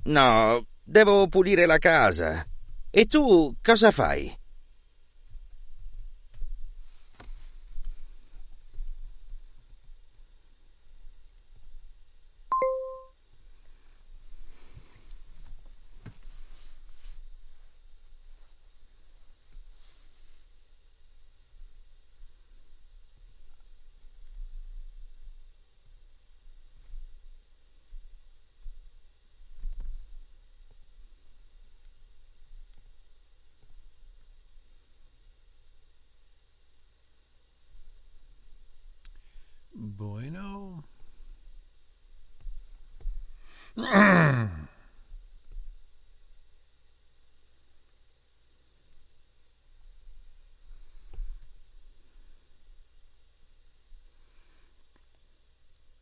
No, devo pulire la casa. E tu cosa fai? Bueno.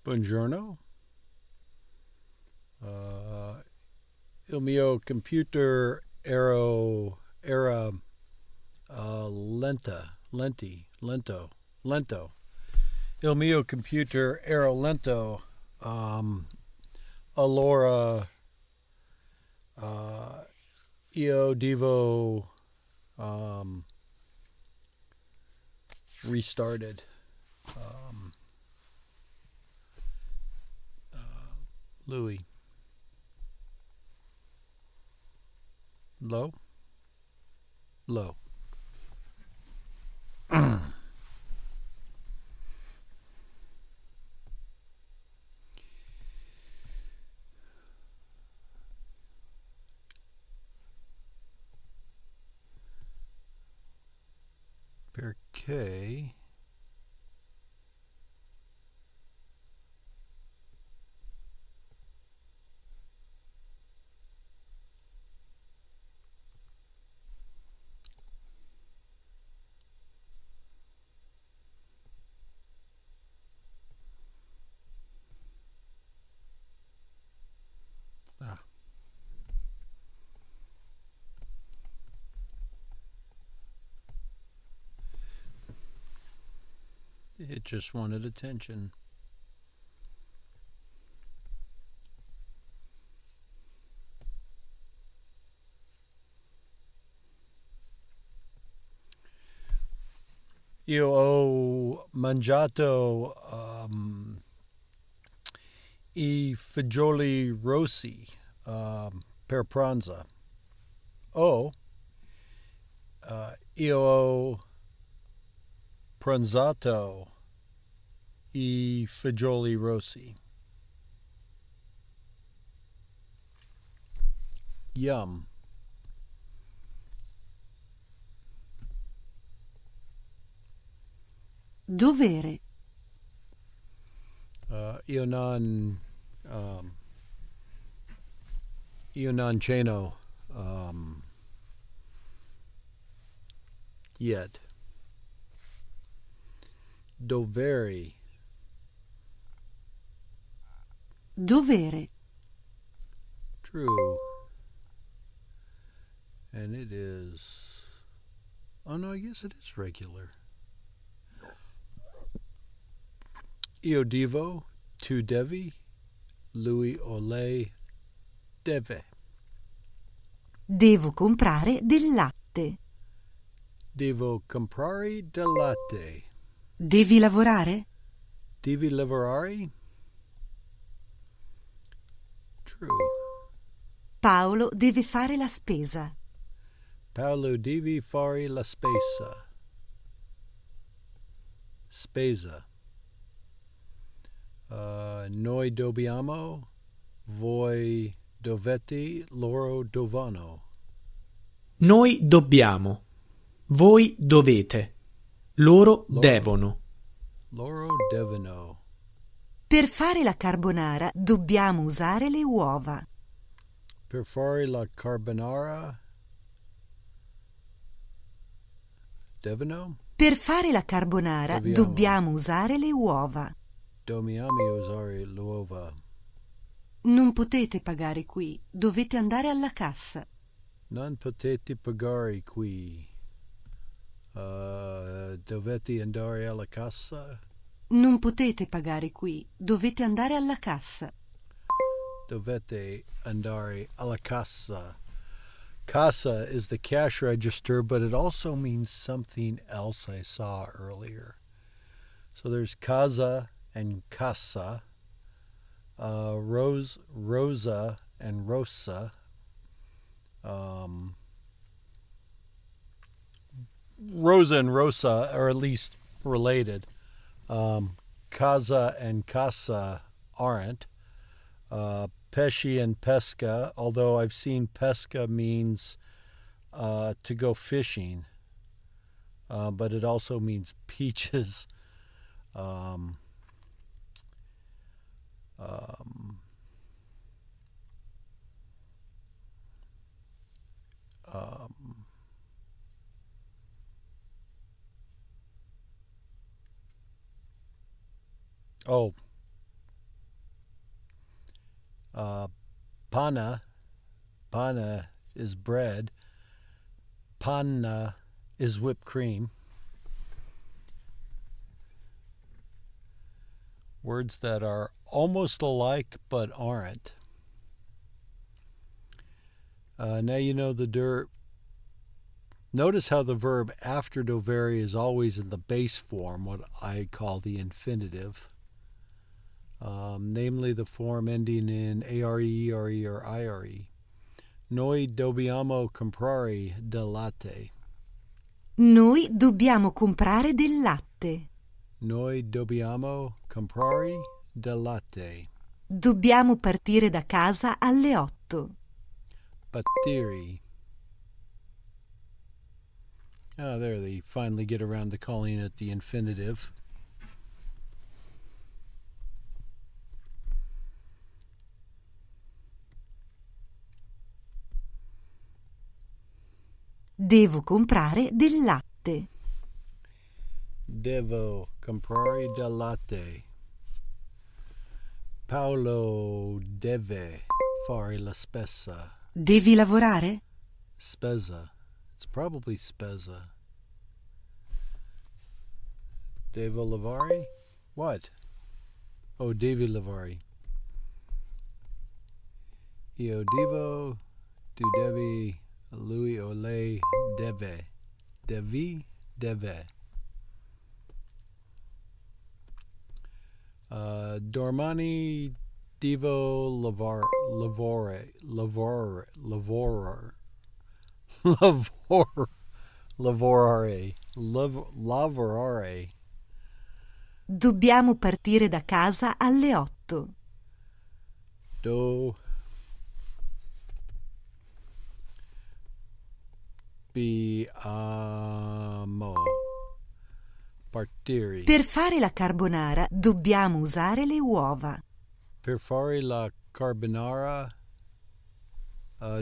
Buongiorno. Il mio computer era lento. Il mio computer era lento. Allora io devo restarted. Louis. Low. Perché it just wanted attention. Io ho mangiato I fagioli rossi per pranzo. Io ho pranzato I fagioli rossi. Yum. Dovere. Io non ceno yet. Dovere. Dovere. True. And it is... Oh no, I guess it is regular. Io devo, tu devi, lui o lei deve. Devo comprare del latte. Devo comprare del latte. Devi lavorare? Devi lavorare? True. Paolo deve fare la spesa. Paolo devi fare la spesa. Spesa. Noi dobbiamo, voi dovete, loro dovano. Noi dobbiamo, voi dovete, loro devono. Loro devono. Per fare la carbonara dobbiamo usare le uova. Per fare la carbonara devono? Per fare la carbonara Dobbiamo. dobbiamo usare le uova. Dobbiamo usare l'uova. Non potete pagare qui, dovete andare alla cassa. Non potete pagare qui. Dovete andare alla cassa? Non potete pagare qui, dovete andare alla cassa. dovete andare alla casa. Casa is the cash register, but it also means something else I saw earlier. So there's casa and casa, Rosa and Rosa. Rosa and Rosa are at least related. Casa and casa aren't. Pesci and pesca, although I've seen pesca means to go fishing, but it also means peaches. Panna is bread. Panna is whipped cream. Words that are almost alike but aren't. Now you know the Notice how the verb after dovere is always in the base form, what I call the infinitive. Namely the form ending in are, ere, or ire. Noi dobbiamo comprare del latte. Noi dobbiamo comprare del latte. Noi dobbiamo comprare del latte. Dobbiamo partire da casa alle 8. Partire. Ah, there they finally get around to calling it the infinitive. Devo comprare del latte. Devo comprare del latte. Paolo deve fare la spesa. Devi lavorare? Spesa. It's probably spesa. Devo lavare? What? Oh, devi lavare. Io devo, tu devi, lui o lei deve. Devi, deve. Dormani devo lavorare. Dobbiamo partire da casa alle 8. Dobbiamo partire. Per fare la carbonara dobbiamo usare le uova. Per fare la carbonara,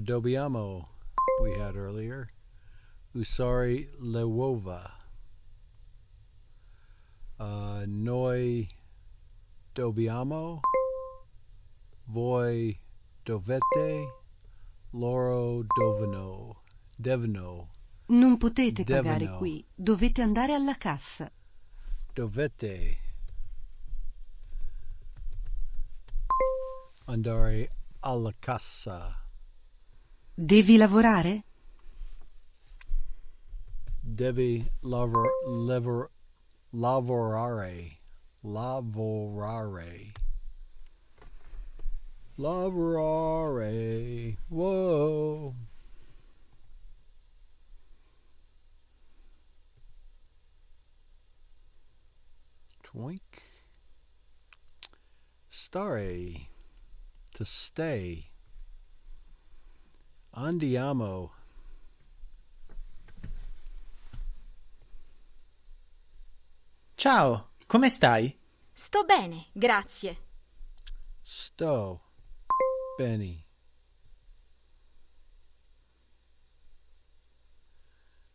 dobbiamo, we had earlier, usare le uova. Noi dobbiamo, voi dovete, loro devono. Non potete pagare Devono. qui, dovete andare alla cassa. Dovete andare alla cassa. Devi lavorare? Devi lavorare. Whoa. Twink. Stare. To stay. Andiamo. Ciao, come stai? Sto bene, grazie. Sto. Benny.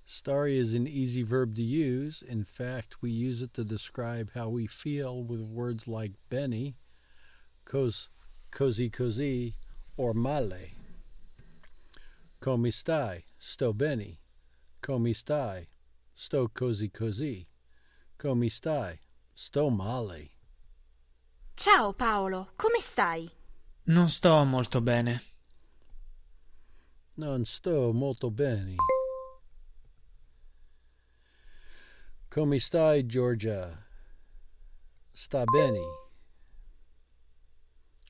Stare is an easy verb to use. In fact, we use it to describe how we feel with words like Benny, così, or male. Come stai? Sto bene. Come stai? Sto così. Come stai? Sto male. Ciao Paolo, come stai? Non sto molto bene. Non sto molto bene. Come stai, Georgia? Sta bene.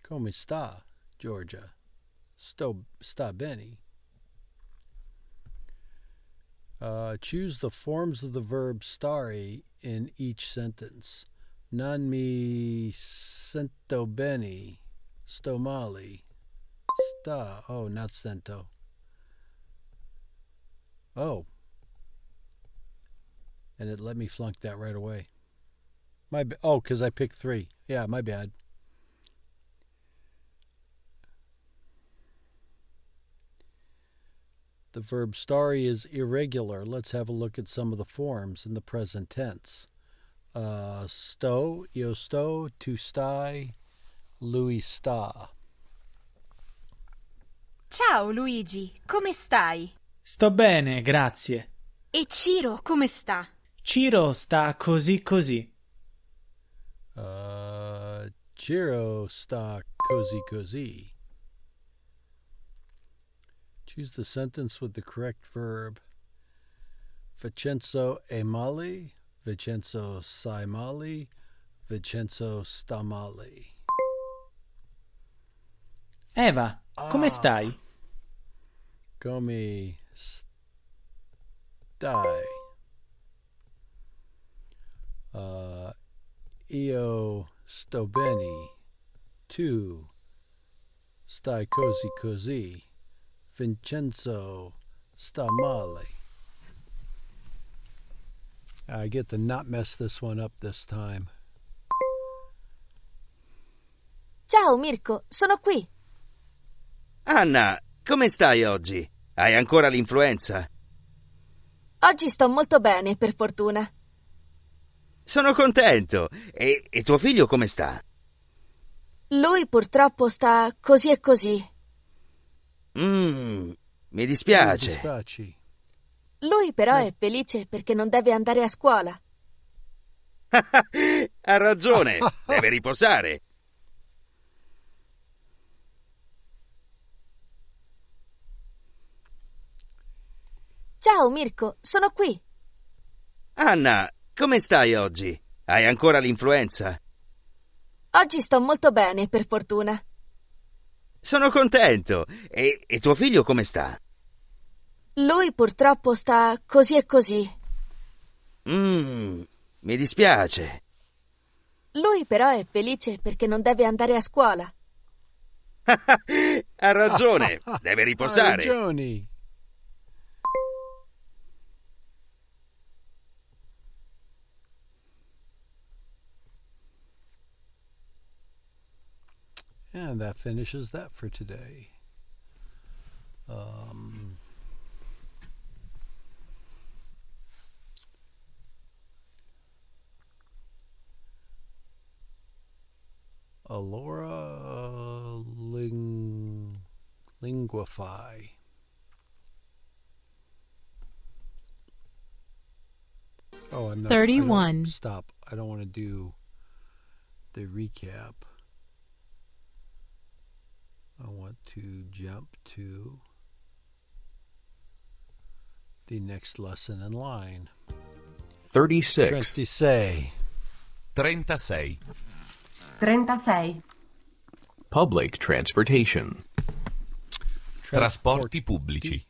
Come sta, Georgia? Sta bene. Choose the forms of the verb stare in each sentence. Non mi sento bene. Sto male. Sta. Oh, not sento. Oh. And it let me flunk that right away. Oh, because I picked 3. Yeah, my bad. The verb stare is irregular. Let's have a look at some of the forms in the present tense. Sto, io sto, tu stai, lui sta. Ciao Luigi, come stai? Sto bene, grazie. E Ciro come sta? Ciro sta così così. Ciro sta così così. Choose the sentence with the correct verb. Vincenzo è male, Vincenzo sai male, Vincenzo sta male. Eva, come stai? Come stai? Io sto bene. Tu stai così così. Vincenzo sta male. I get to not mess this one up this time. Ciao Mirko, sono qui. Anna, come stai oggi? Hai ancora l'influenza? Oggi sto molto bene, per fortuna. Sono contento. E tuo figlio come sta? Lui purtroppo sta così e così. Mi Mi dispiace. dispiace. Lui però è felice perché non deve andare a scuola. Ha ragione, deve riposare. Ciao Mirko, sono qui. Anna, come stai oggi? Hai ancora l'influenza? Oggi sto molto bene, per fortuna. Sono contento. E tuo figlio come sta? Lui purtroppo sta così e così. Mi dispiace. Lui però è felice perché non deve andare a scuola. Ha ragione, deve Ha riposare. ragione. And that finishes that for today. Alora Linguify. Oh, I'm not. 31. Stop. I don't want to do the recap. I want to jump to the next lesson in line. 36. 36. 36. 36. Public transportation. Trasporti pubblici.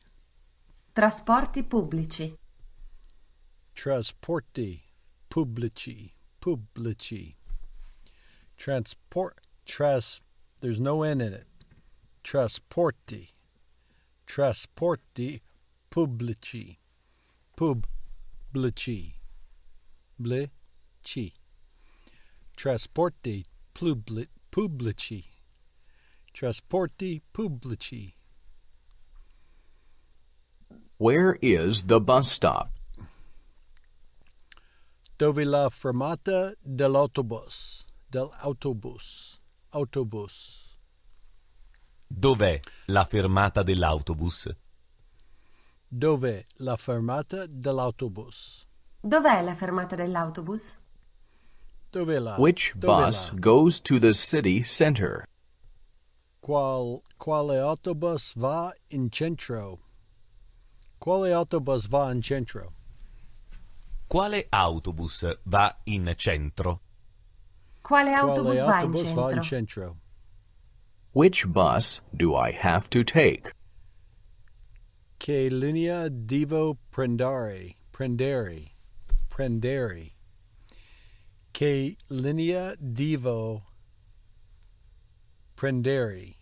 Trasporti pubblici. Trasporti pubblici. Pubblici. Transport. There's no N in it. Trasporti. Trasporti pubblici. Pubblici. Blici. Trasporti pubblici. Trasporti pubblici. Where is the bus stop? Dove la fermata dell'autobus. Dell'autobus. Autobus. Dov'è la fermata dell'autobus? Dove la fermata dell'autobus. Dov'è la fermata dell'autobus? Dove la? Which Dove bus la? goes to the city center? Quale autobus va in centro? Quale autobus va in centro? Quale autobus va in centro? Quale autobus va in autobus va in centro? centro? Which bus do I have to take? Che linea devo prendere? Prendere. Che linea devo prendere?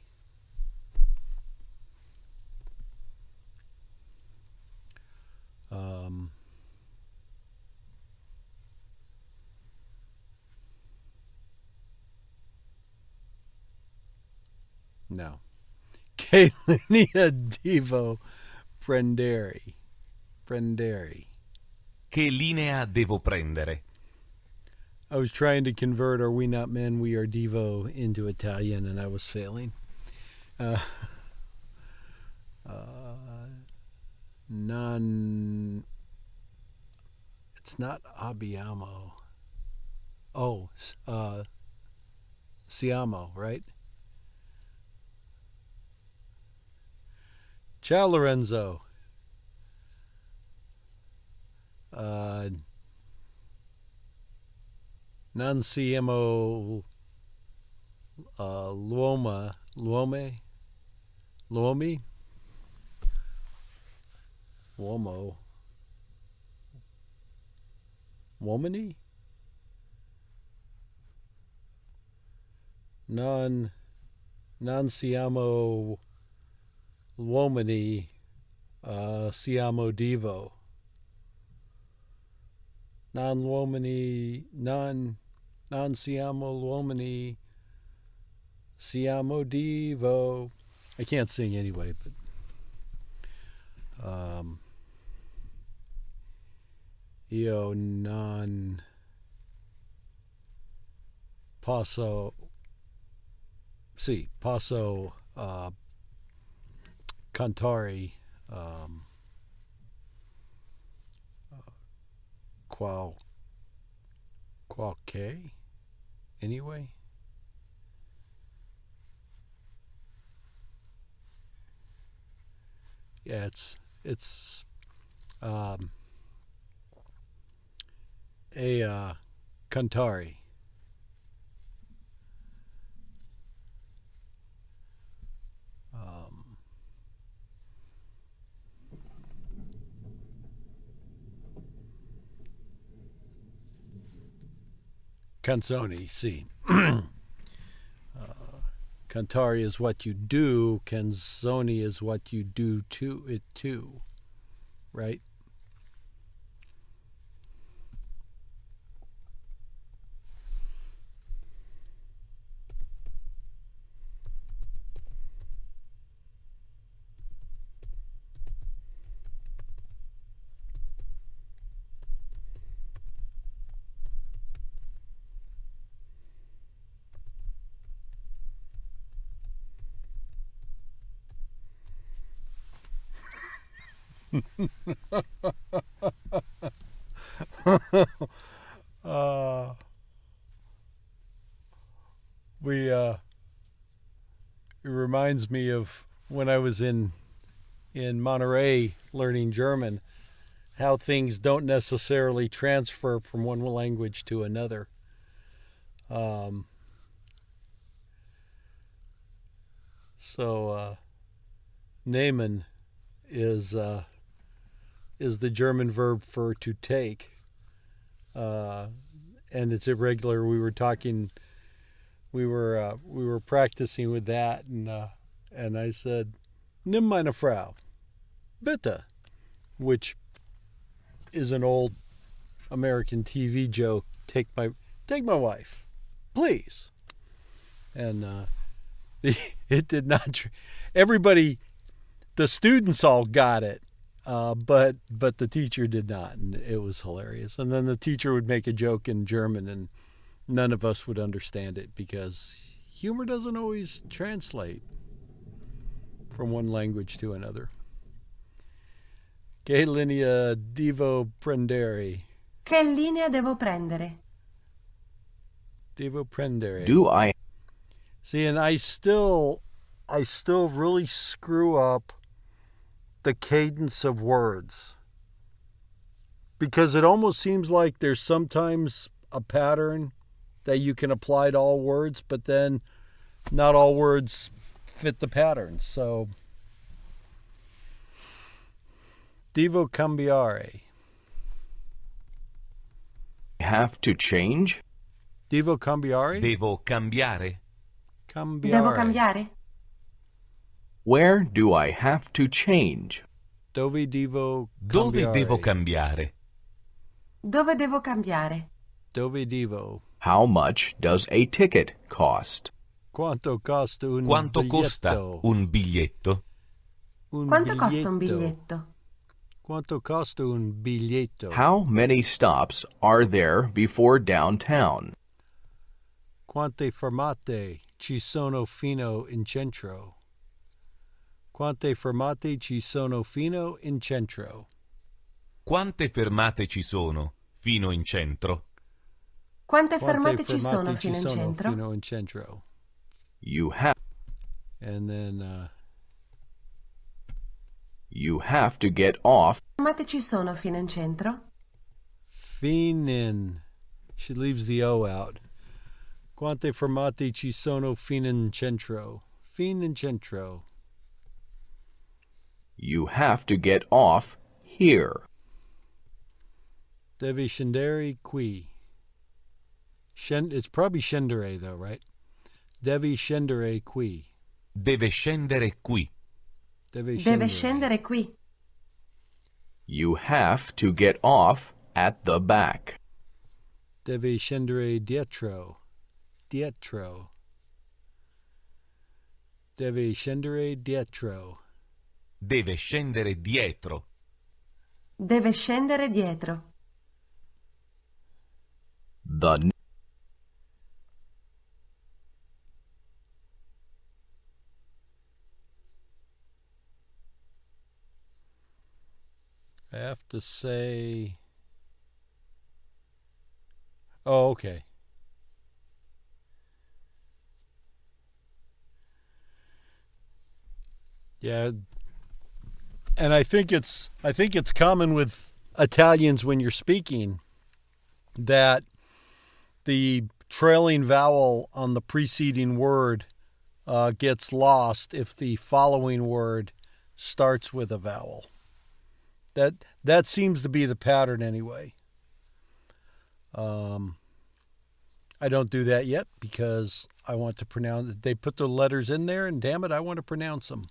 No. Che linea devo prendere? Prendere. Che linea devo prendere? I was trying to convert "Are we not men, we are Devo" into Italian, and I was failing. Non. It's not abbiamo. Oh, siamo, right? Ciao, Lorenzo. Non siamo l'uomo, l'uomi, uomo, womany? Non siamo l'uomini, siamo Devo. Non siamo l'uomini, siamo Devo. I can't sing anyway, but io non posso cantare qualche anyway. Yeah, it's a cantare. Canzoni, sì. Cantare is what you do. Canzoni is what you do to it too, right? It reminds me of when I was in Monterey learning German, how things don't necessarily transfer from one language to another. Nehmen is the German verb for to take, and it's irregular. We were practicing with that, and I said, "Nimm meine Frau, bitte," which is an old American TV joke. Take my wife, please. And it did not. Everybody, the students all got it, but the teacher did not, and it was hilarious. And then the teacher would make a joke in German, and none of us would understand it because humor doesn't always translate from one language to another. Che linea devo prendere? Che linea devo prendere? Devo prendere. Do I? See, and I still I still really screw up the cadence of words. Because it almost seems like there's sometimes a pattern that you can apply to all words, but then not all words fit the pattern. So, devo cambiare. Have to change? Devo cambiare? Devo cambiare? Cambiare. Devo cambiare? Where do I have to change? Dove devo Dove cambiare? devo cambiare? Dove devo cambiare? Dove devo. How much does a ticket cost? Quanto costa un Quanto biglietto? costa un biglietto? Quanto costa un biglietto? Quanto costa un biglietto? How many stops are there before downtown? Quante fermate ci sono fino in centro? Quante fermate ci sono fino in centro? Quante fermate ci sono fino in centro? Quante Quante fermate ci sono fermate fino in centro? Fino in centro. You have And then, you have to get off. Fermate ci sono fino in centro? finin. She leaves the O out. Quante fermate ci sono fino in centro? Fino in centro. You have to get off here. Devi scendere qui. It's probably scendere, though, right? Devi scendere qui. Deve scendere qui. Deve Deve scendere qui. You have to get off at the back. Deve scendere dietro. Dietro. Deve scendere dietro. Deve scendere dietro. Deve scendere dietro. The I have to say... Oh, okay. Yeah, and I think it's common with Italians when you're speaking that the trailing vowel on the preceding word gets lost if the following word starts with a vowel. That seems to be the pattern anyway. I don't do that yet because I want to pronounce it. They put the letters in there, and damn it, I want to pronounce them.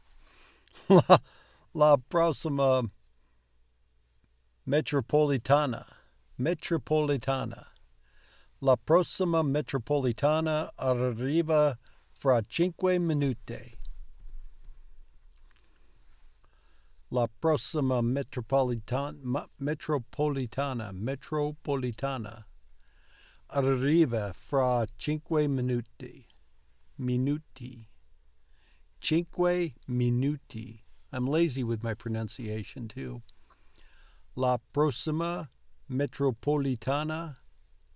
La prossima metropolitana. Metropolitana. La prossima metropolitana arriva fra 5 minuti. La prossima metropolitana arriva fra 5 minuti. Minuti. 5 minuti. I'm lazy with my pronunciation too. La prossima metropolitana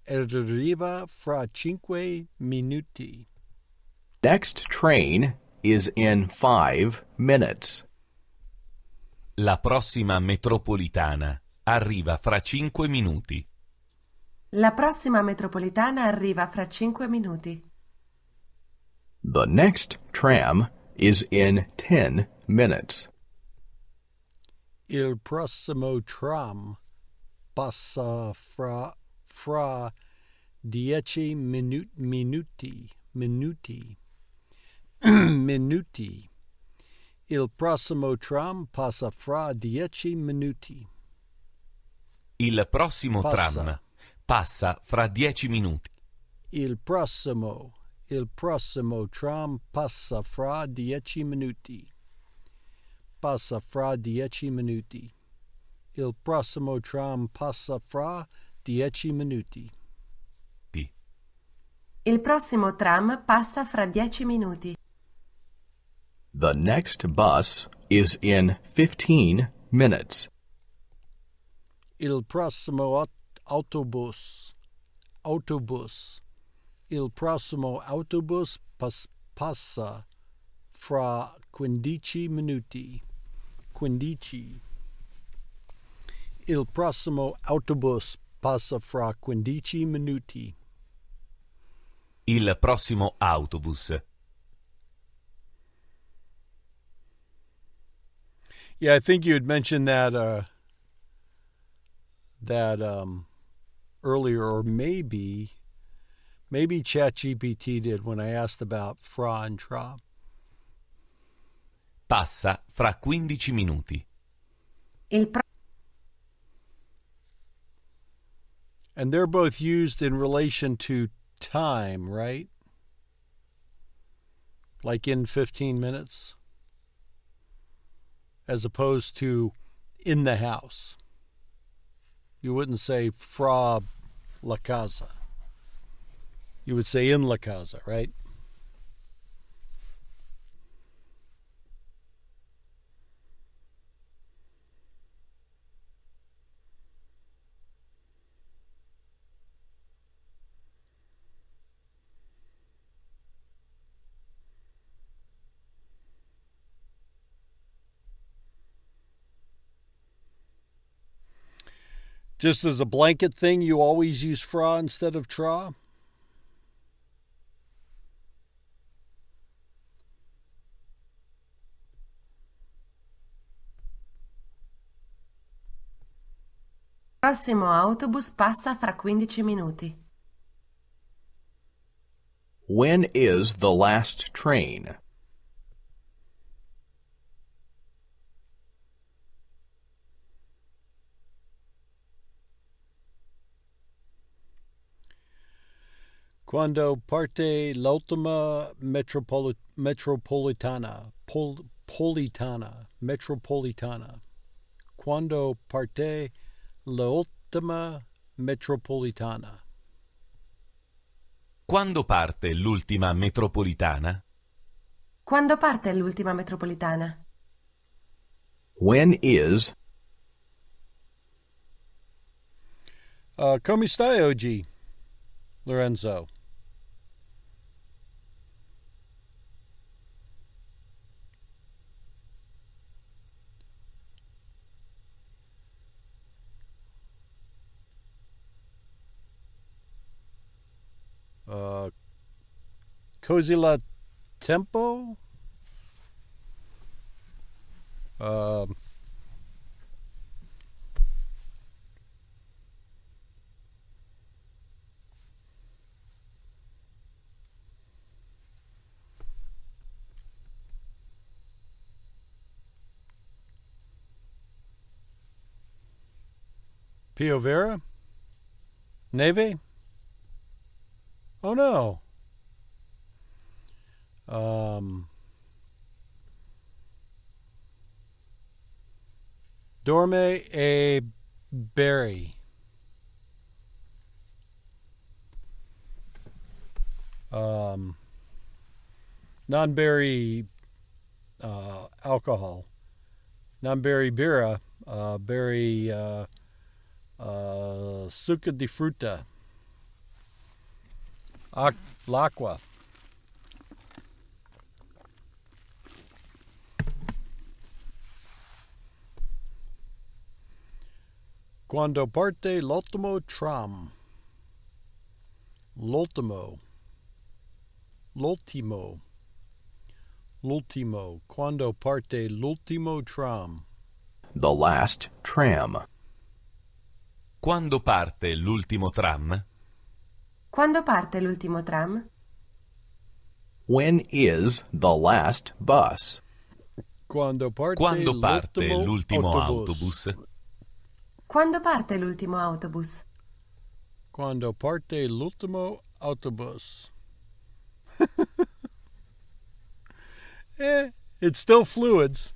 arriva fra 5 minuti. next train is in 5 minutes. La prossima metropolitana arriva fra 5 minuti. La prossima metropolitana arriva fra 5 minuti. The next tram is in 10 minutes. Il prossimo tram passa fra 10 minuti. Minuti. Il prossimo tram passa fra 10 minuti. Il prossimo Passa. tram passa fra 10 minuti. Il prossimo tram passa fra 10 minuti. Passa fra 10 minuti. Il prossimo tram passa fra 10 minuti. Il prossimo tram passa fra 10 minuti. The next bus is in 15 minutes. Il prossimo autobus. Il prossimo autobus passa fra 15 minuti. 15. Il prossimo autobus passa fra 15 minuti. Il prossimo autobus. Yeah, I think you had mentioned that earlier, or maybe ChatGPT did when I asked about fra and tra. Passa fra 15 minuti. And they're both used in relation to time, right? Like in 15 minutes? As opposed to in the house. You wouldn't say fra la casa. You would say in la casa, right? Just as a blanket thing, you always use fra instead of tra? Prossimo autobus passa fra 15 minuti. When is the last train? Quando parte l'ultima metropolitana? Metropolitana. Quando parte l'ultima metropolitana? Quando parte l'ultima metropolitana? Quando parte l'ultima metropolitana? When is... Come stai oggi, Lorenzo? Così la tempo? Pio Vera? Neve? Oh no. Dorme e berry. Non-berry alcohol. Non-berry birra. Berry succo di frutta. L'acqua. Quando parte l'ultimo tram. L'ultimo. Quando parte l'ultimo tram. The last tram. Quando parte l'ultimo tram? Quando parte l'ultimo tram? When is the last bus? Quando parte l'ultimo autobus? Quando parte l'ultimo autobus? Quando parte l'ultimo autobus. It's still fluids.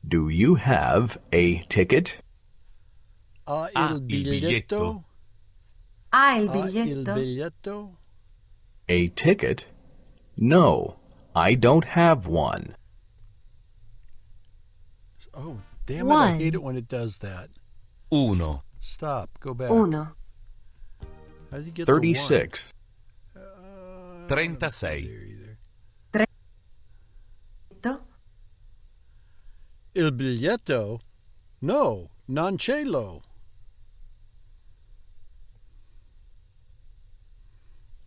Do you have a ticket? Il biglietto. Il Il biglietto? biglietto. A ticket? No, I don't have one. Oh, Damn it, I hate it when it does that. Uno. Stop. Go back. Uno. How did you get the one? 36. 36. Biglietto. Il biglietto? No, non ce l'ho.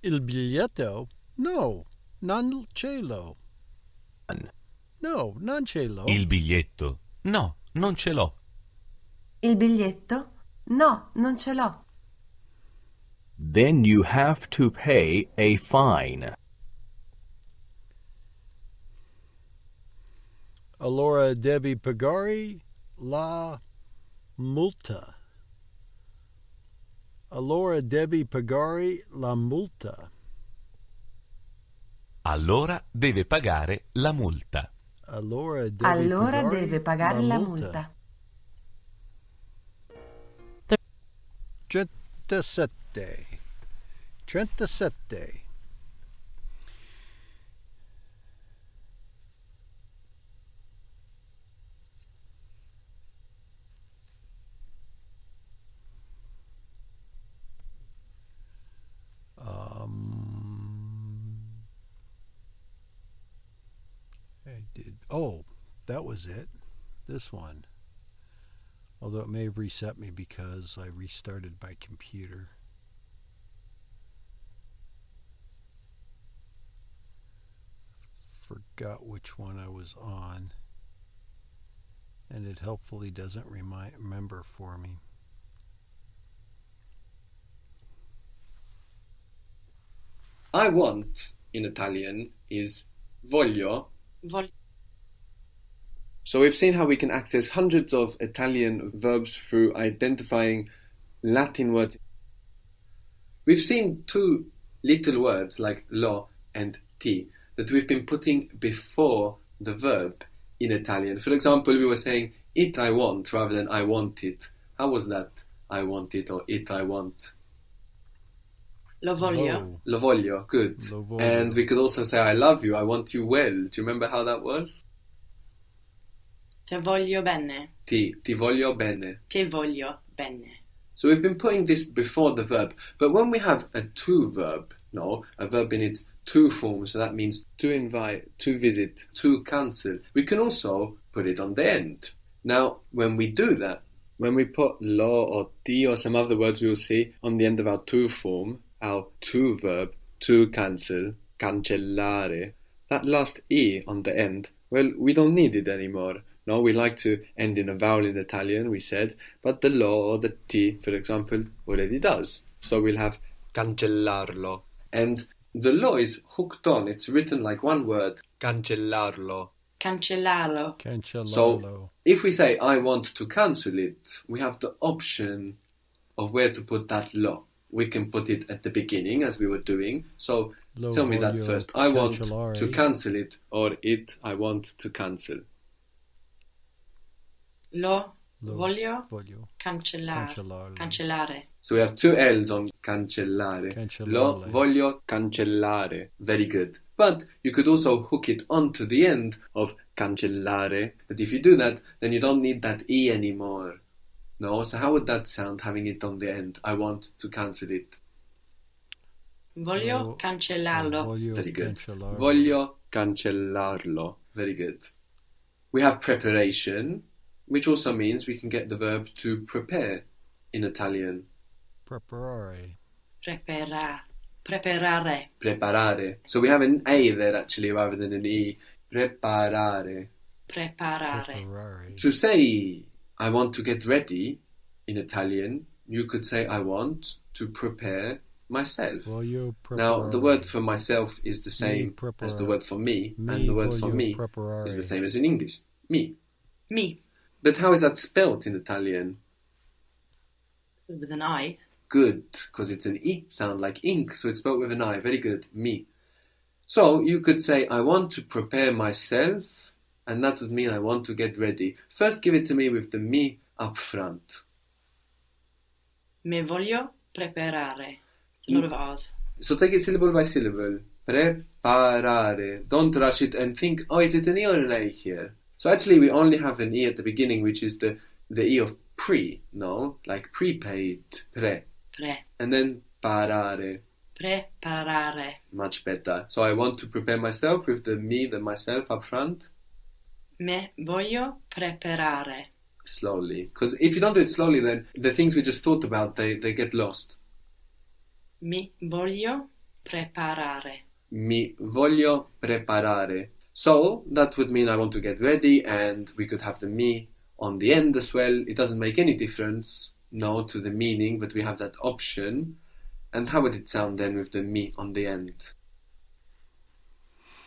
Il biglietto? No, non ce l'ho. No, non ce l'ho. Il biglietto? No, non ce l'ho. Il biglietto? No, non ce l'ho. Then you have to pay a fine. Allora devi pagare la multa. Allora devi pagare la multa. Allora deve pagare la multa. Allora Deve pagare la multa. 37. 37. I did. Oh, that was it. This one. Although it may have reset me because I restarted my computer. Forgot which one I was on. And it helpfully doesn't remember for me. I want in Italian is voglio. So we've seen how we can access hundreds of Italian verbs through identifying Latin words. We've seen two little words like lo and ti that we've been putting before the verb in Italian. For example, we were saying it I want rather than I want it. How was that? I want it or it I want. Lo voglio. Lo voglio, good. Lo voglio. And we could also say I love you, I want you well. Do you remember how that was? Ti voglio bene. Ti voglio bene. Ti voglio bene. So we've been putting this before the verb, but when we have a to verb, a verb in its to form, so that means to invite, to visit, to cancel, we can also put it on the end. Now, when we do that, when we put lo or ti or some other words we will see on the end of our to form, our to verb, to cancel, cancellare, that last e on the end, well, we don't need it anymore. No, we like to end in a vowel in Italian, we said, but the lo or the ti, for example, already does. So we'll have cancellarlo. And the lo is hooked on. It's written like one word, cancellarlo. Cancellarlo. Cancellarlo. So if we say, I want to cancel it, we have the option of where to put that lo. We can put it at the beginning, as we were doing. So Lo tell me that voglio first. I want cancellare. to cancel it, or it, I want to cancel. Lo voglio Cancellarlo. cancellare. So we have two L's on cancellare. Cancellare. Lo voglio cancellare. Very good. But you could also hook it onto the end of cancellare. But if you do that, then you don't need that E anymore. No? So how would that sound, having it on the end? I want to cancel it. Voglio cancellarlo. Voglio Very good. cancellarlo. Voglio cancellarlo. Very good. We have preparation, which also means we can get the verb to prepare in Italian. Preparare. Preparare. Preparare. So we have an A there actually rather than an E. Preparare. Preparare. To say I want to get ready in Italian, you could say I want to prepare myself. Voglio Now, the word for myself is the same as the word for me, and the word for voglio me preparare. is the same as in English. Me. Me. But how is that spelt in Italian? With an I. Good, because it's an E sound like ink, so it's spelled with an I. Very good. Me. So you could say, I want to prepare myself, and that would mean I want to get ready. First, give it to me with the me up front. Me voglio preparare. It's a lot of R's. So take it syllable by syllable. Preparare. Don't rush it and think, oh, is it an E or an A here? So actually we only have an E at the beginning, which is the E of pre, no? Like prepaid, pre. Pre. And then parare. Preparare. Much better. So I want to prepare myself with the me, the myself up front. Me voglio preparare. Slowly. Because if you don't do it slowly, then the things we just thought about, they get lost. Mi voglio preparare. Mi voglio preparare. So that would mean I want to get ready, and we could have the me on the end as well. It doesn't make any difference, no, to the meaning, but we have that option. And how would it sound then with the me on the end?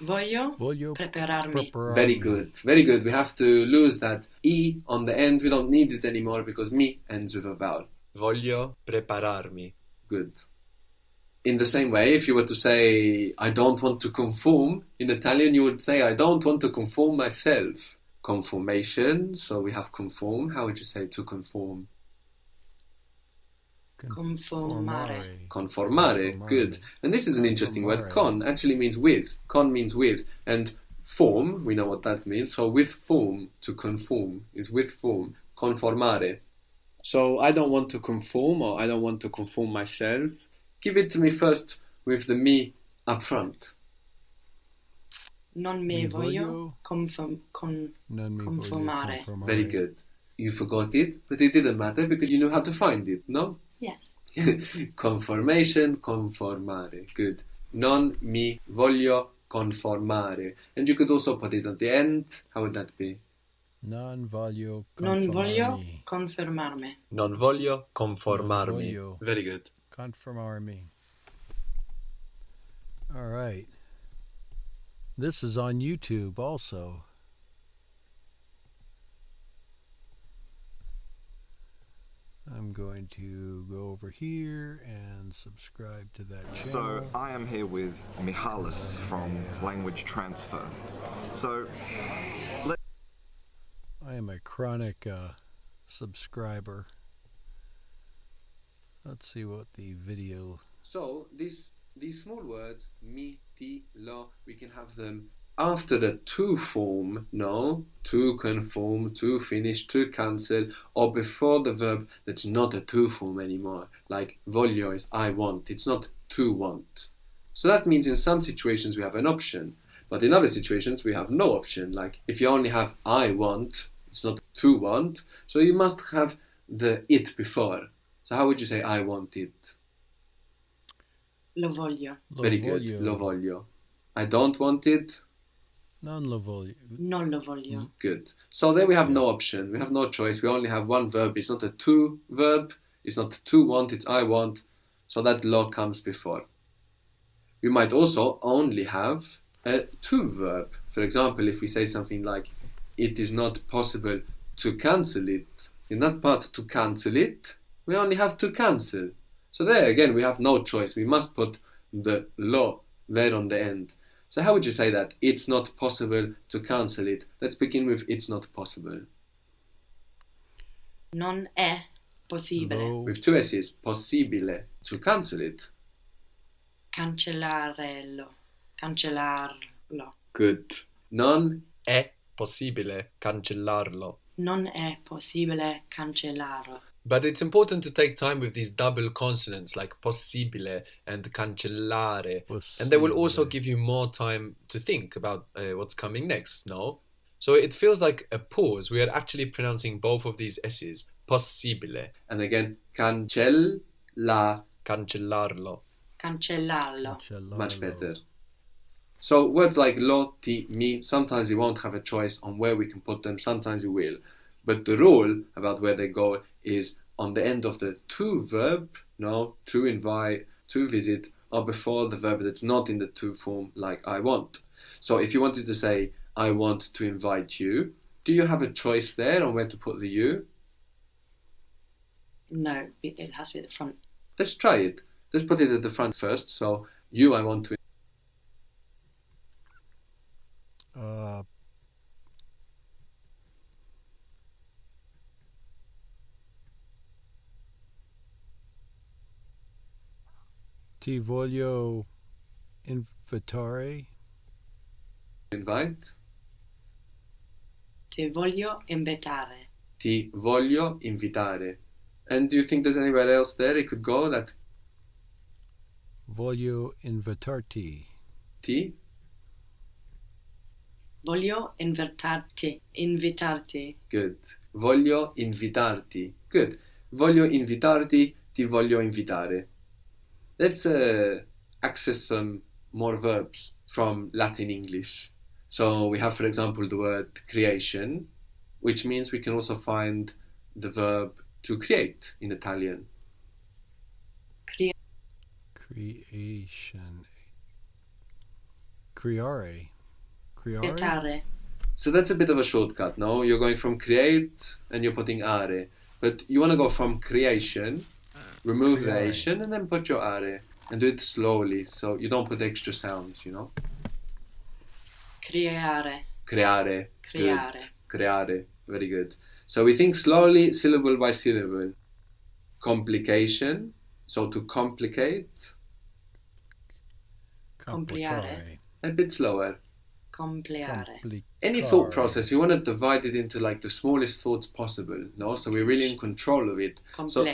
Voglio prepararmi. Very good, very good. We have to lose that E on the end. We don't need it anymore because mi ends with a vowel. Voglio prepararmi. Good. In the same way, if you were to say, I don't want to conform, in Italian you would say, I don't want to conform myself. Conformation, so we have conform. How would you say to conform? Conformare. Conformare, good. And this is an interesting word. Con actually means with. Con means with. And form, we know what that means. So with form, to conform, is with form. Conformare. So I don't want to conform, or I don't want to conform myself. Give it to me first with the me up front. Non mi voglio conformare. Very good. You forgot it, but it didn't matter because you knew how to find it, no? Yes. Conformation, conformare. Good. Non mi voglio conformare. And you could also put it at the end. How would that be? Non voglio conformarmi. Non voglio conformarmi. Very good. Conformarmi. All right. This is on YouTube also. I'm going to go over here and subscribe to that channel. So I am here with Mihalis from Language Transfer. So I am a chronic subscriber. Let's see what the video. So these small words, mi, ti, lo, we can have them after the to form, no? To conform, to finish, to cancel, or before the verb that's not a to form anymore. Like voglio is I want, it's not to want. So that means in some situations we have an option, but in other situations we have no option. Like if you only have I want, it's not to want, so you must have the it before. So how would you say I want it? Lo voglio. Very good. Lo voglio. I don't want it. Non lo voglio. Non lo voglio. Good. So there we have no option. We have no choice. We only have one verb. It's not a to verb. It's not to want. It's I want. So that lo comes before. We might also only have a to verb. For example, if we say something like, it is not possible to cancel it. In that part, to cancel it, we only have to cancel. So there again, we have no choice. We must put the lo there on the end. So how would you say that? It's not possible to cancel it. Let's begin with it's not possible. Non è possibile. With two S's, possibile. To cancel it. Cancellarlo. Good. Non è possibile cancellarlo. Non è possibile cancellarlo. But it's important to take time with these double consonants like possibile and cancellare. And they will also give you more time to think about what's coming next, no? So it feels like a pause. We are actually pronouncing both of these S's. Possibile. And again, cancellarlo. Cancellarlo. Much better. So words like lo, ti, mi, sometimes you won't have a choice on where we can put them, sometimes you will. But the rule about where they go is on the end of the to verb, no, to invite, to visit, or before the verb that's not in the to form, like I want. So if you wanted to say, I want to invite you, do you have a choice there on where to put the you? No, it has to be at the front. Let's try it. Let's put it at the front first. So you, I want to. Ti voglio invitare. Invite. Ti voglio invitare. Ti voglio invitare. And do you think there's anywhere else there it could go that Voglio invitarti. ti? Voglio invitarti. Good. Voglio invitarti. Good. Voglio invitarti, ti voglio invitare. Let's access some more verbs from Latin English. So we have, for example, the word creation, which means we can also find the verb to create in Italian. Creation. Creare. Creare. So that's a bit of a shortcut, no? You're going from create and you're putting are. But you want to go from creation, remove the Asian, and then put your are. And do it slowly, so you don't put extra sounds, you know? Creare. Creare. Creare. Good. Creare. Very good. So we think slowly, syllable by syllable. Complication. So to complicate. Compliare. A bit slower. Complicare. Any thought process, you want to divide it into like the smallest thoughts possible, no? So we're really in control of it. So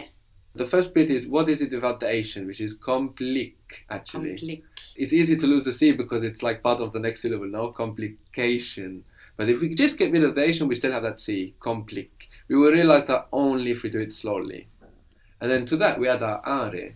the first bit is, what is it without the Asian, which is complic, actually. Complic. It's easy to lose the C because it's like part of the next syllable, no? Complication. But if we just get rid of the Asian, we still have that C, complic. We will realize that only if we do it slowly. And then to that, we add our are.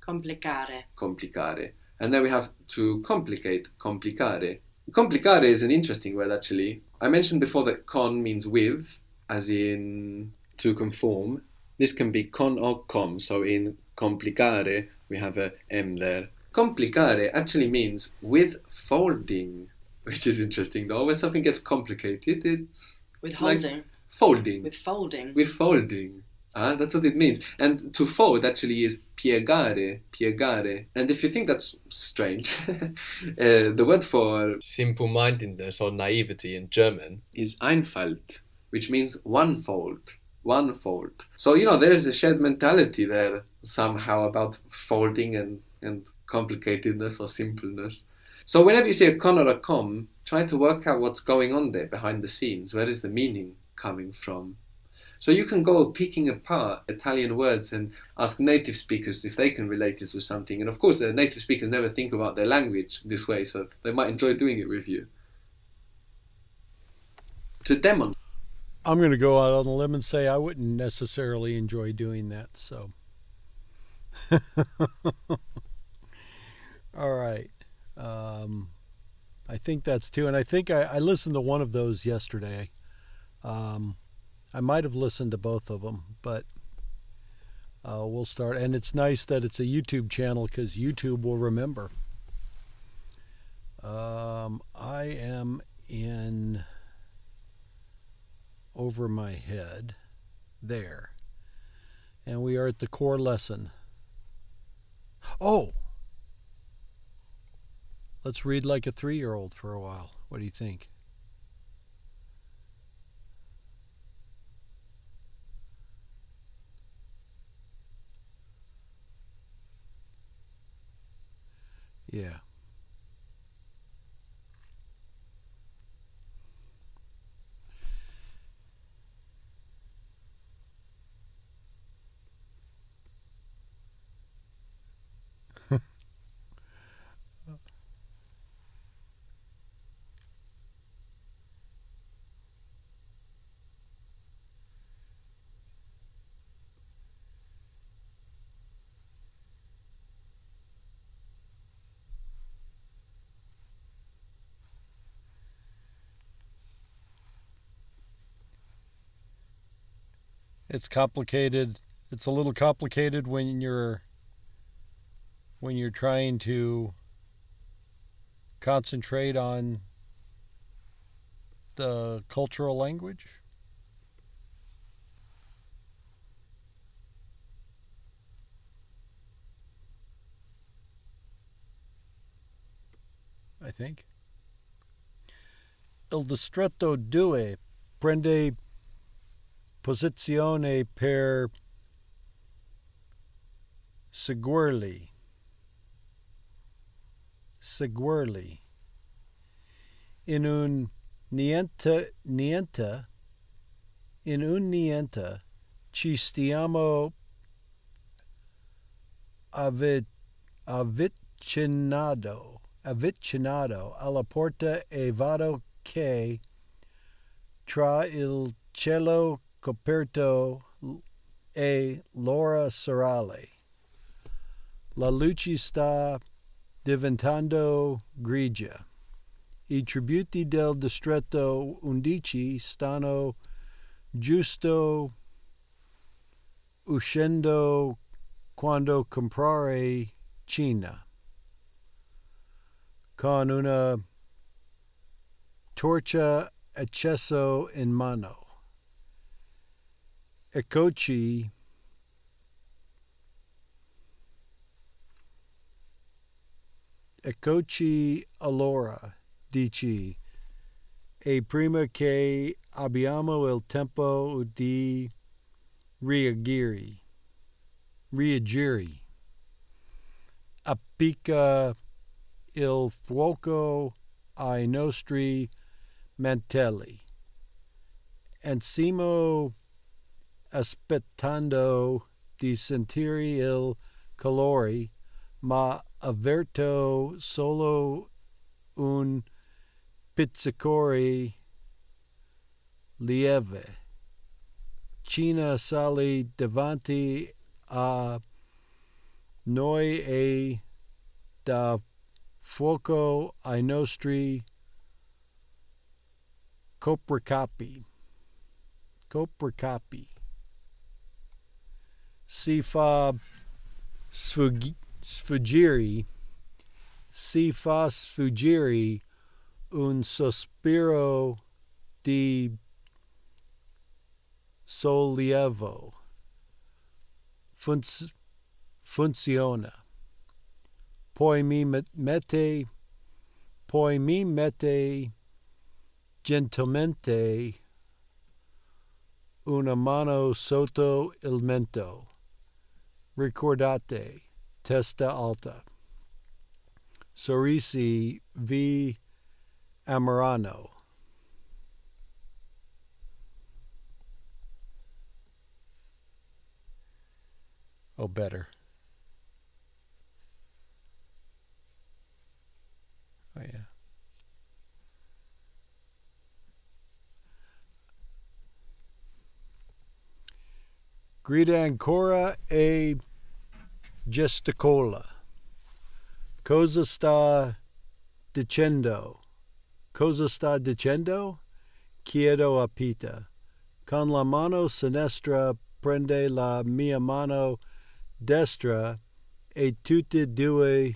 Complicare. Complicare. And then we have to complicate, complicare. Complicare is an interesting word, actually. I mentioned before that con means with, as in to conform. This can be con or com, so in complicare, we have a M there. Complicare actually means withholding, which is interesting though. When something gets complicated, it's Withholding. like folding. Withfolding. Withfolding. That's what it means. And to fold actually is piegare, piegare. And if you think that's strange, the word for simple-mindedness or naivety in German is Einfalt, which means one-fold, one-fold. So, you know, there is a shared mentality there somehow about folding and complicatedness or simpleness. So whenever you see a con or a com, try to work out what's going on there behind the scenes. Where is the meaning coming from? So you can go picking apart Italian words and ask native speakers if they can relate it to something. And of course, the native speakers never think about their language this way, so they might enjoy doing it with you. To demonstrate. I'm going to go out on a limb and say I wouldn't necessarily enjoy doing that, so. All right. I think that's two. And I think I listened to one of those yesterday. I might have listened to both of them, but we'll start. And it's nice that it's a YouTube channel because YouTube will remember. I am in over my head there. And we are at the core lesson. Oh! Let's read like a 3-year-old for a while. What do you think? Yeah. It's complicated. It's a little complicated when you're trying to concentrate on the cultural language. I think. Il distretto 2 prende posizione per seguirli in un niente, in un niente, ci stiamo avvicinado alla porta e vado che tra il cielo coperto e l'ora serale la luce sta diventando grigia. I tributi del distretto 11 stanno giusto uscendo quando comprare cena. Con una torcia acceso in mano. Eccoci allora, dici, e prima che abbiamo il tempo di reagire. Appicca il fuoco ai nostri mantelli. Ensimo aspettando di sentire il calore, ma avverto solo un pizzicore lieve. Cina sale davanti a noi e da fuoco ai nostri copricapi. Si fa sfuggire un sospiro di sollievo. Funziona. Poi mi mette gentilmente una mano sotto il mento. Ricordate, testa alta. Sorrisi vi ameranno. Oh, better. Oh, yeah. Grida ancora e gesticola. Cosa sta dicendo? Chiedo a Pita. Con la mano sinistra prende la mia mano destra e tutti e due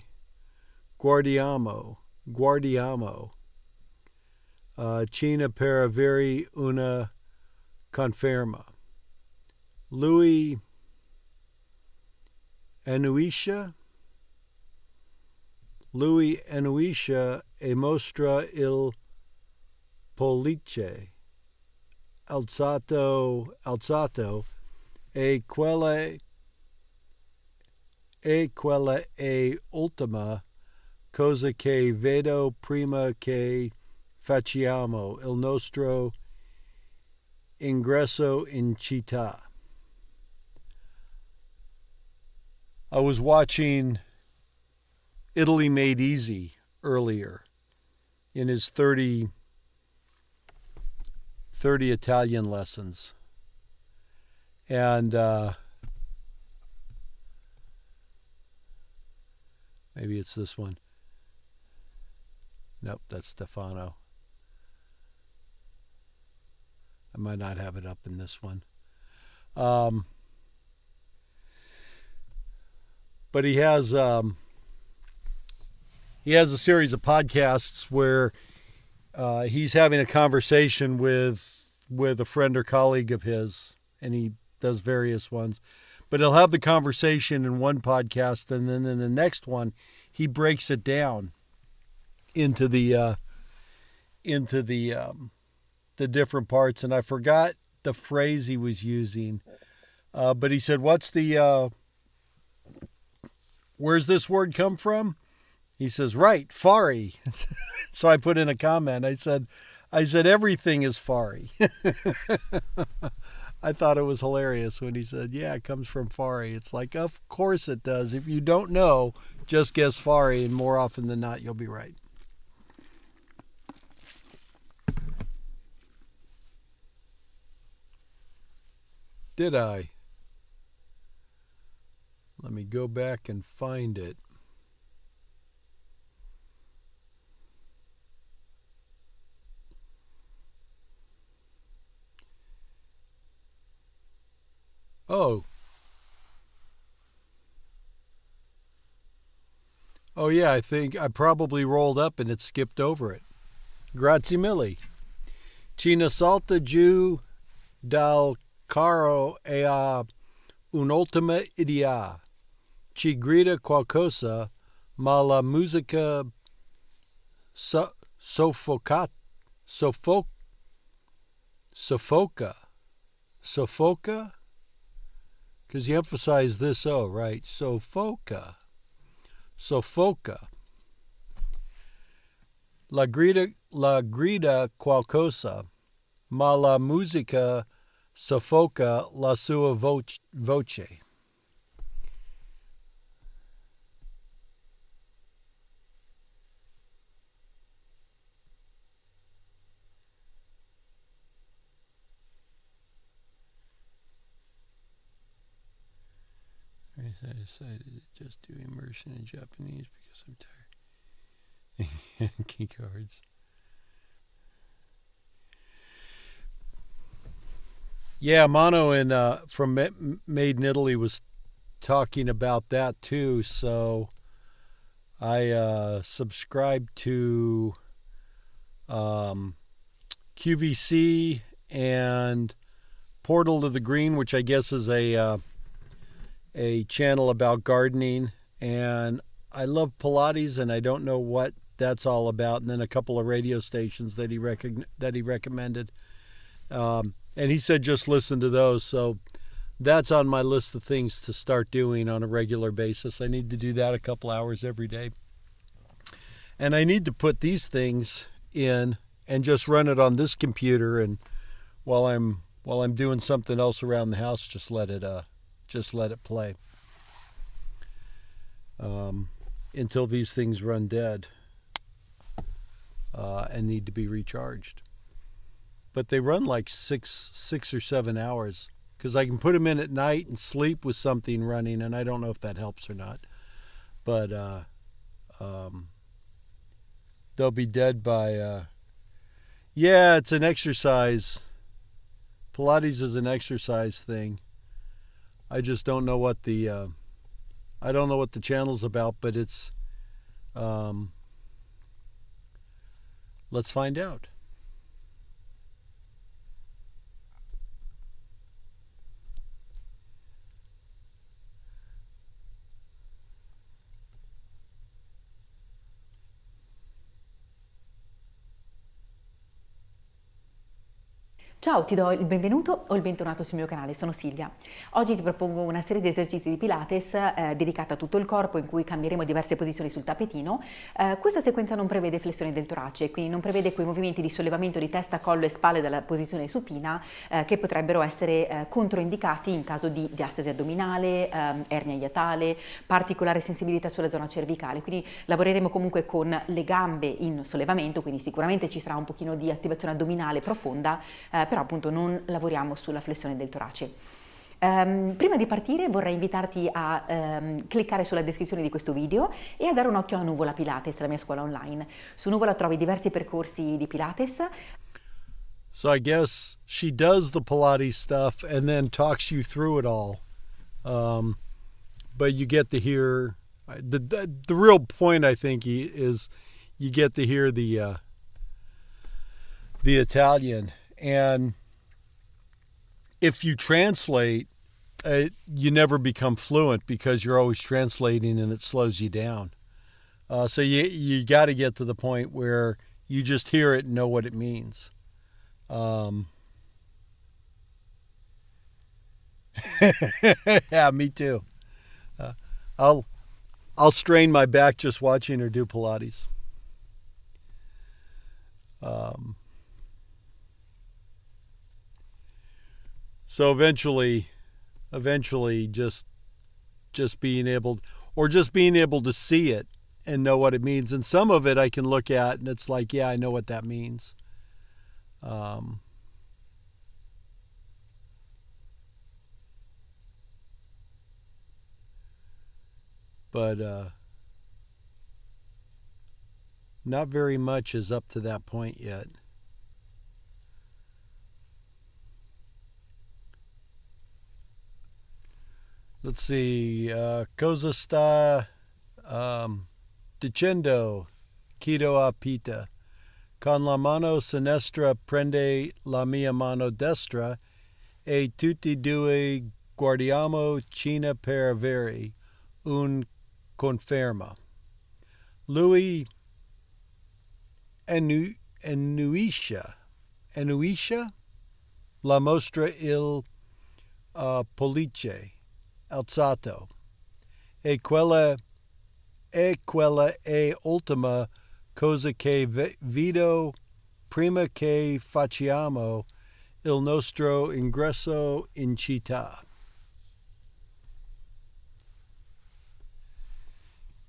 guardiamo. Cina per avere una conferma. Lui annuisce e mostra il pollice alzato e quella è ultima cosa che vedo prima che facciamo il nostro ingresso in città. I was watching Italy Made Easy earlier in his 30 Italian lessons. And maybe it's this one. Nope, that's Stefano. I might not have it up in this one. But he has a series of podcasts where he's having a conversation with a friend or colleague of his, and he does various ones. But he'll have the conversation in one podcast, and then in the next one, he breaks it down into the different parts. And I forgot the phrase he was using, but he said, "What's the where's this word come from?" He says, "Right, fari." So I put in a comment. I said, I said, everything is Fari. I thought it was hilarious when he said, yeah, it comes from Fari. It's like, of course it does. If you don't know, just guess Fari, and more often than not, you'll be right. Did I? Let me go back and find it. Oh. Oh, yeah, I think I probably rolled up and it skipped over it. Grazie mille. Ci ne salta giù dal carro e ha un'ultima idea. Ci grida qualcosa, ma la musica soffoca. Because you emphasize this O, right? Soffoca. La grida qualcosa, ma la musica soffoca la sua voce. I decided to just do immersion in Japanese because I'm tired. Key cards. Yeah, Mono from Made in Italy was talking about that too. So I subscribed to QVC and Portal to the Green, which I guess is a channel about gardening, and I love Pilates, and I don't know what that's all about. And then a couple of radio stations that he recommended, and he said just listen to those. So that's on my list of things to start doing on a regular basis. I need to do that a couple hours every day, and I need to put these things in and just run it on this computer, and while I'm doing something else around the house, just let it play until these things run dead and need to be recharged. But they run like six or 7 hours, because I can put them in at night and sleep with something running, and I don't know if that helps or not. But they'll be dead by... yeah, it's an exercise. Pilates is an exercise thing. I just don't know what the channel's about, but it's let's find out. Ciao, ti do il benvenuto o il bentornato sul mio canale, sono Silvia. Oggi ti propongo una serie di esercizi di Pilates dedicata a tutto il corpo, in cui cambieremo diverse posizioni sul tappetino. Questa sequenza non prevede flessione del torace, quindi non prevede quei movimenti di sollevamento di testa, collo e spalle dalla posizione supina che potrebbero essere controindicati in caso di diastasi addominale, ernia iatale, particolare sensibilità sulla zona cervicale. Quindi lavoreremo comunque con le gambe in sollevamento, quindi sicuramente ci sarà un pochino di attivazione addominale profonda, però appunto non lavoriamo sulla flessione del torace. Prima di partire vorrei invitarti a cliccare sulla descrizione di questo video e a dare un occhio a Nuvola Pilates, la mia scuola online. Su Nuvola trovi diversi percorsi di Pilates. So I guess she does the Pilates stuff and then talks you through it all. But you get to hear the real point, I think, is you get to hear the Italian. And if you translate, you never become fluent because you're always translating and it slows you down. So you got to get to the point where you just hear it and know what it means. Yeah, me too. I'll strain my back just watching her do Pilates. So eventually just being able to see it and know what it means. And some of it I can look at and it's like, yeah, I know what that means. But not very much is up to that point yet. Let's see. Cosa sta dicendo? Chiedo a Pita. Con la mano sinistra prende la mia mano destra e tutti due guardiamo Cina per avere un conferma. Lui annuisce la mostra il pollice alzato e quella è ultima cosa che vedo prima che facciamo il nostro ingresso in città.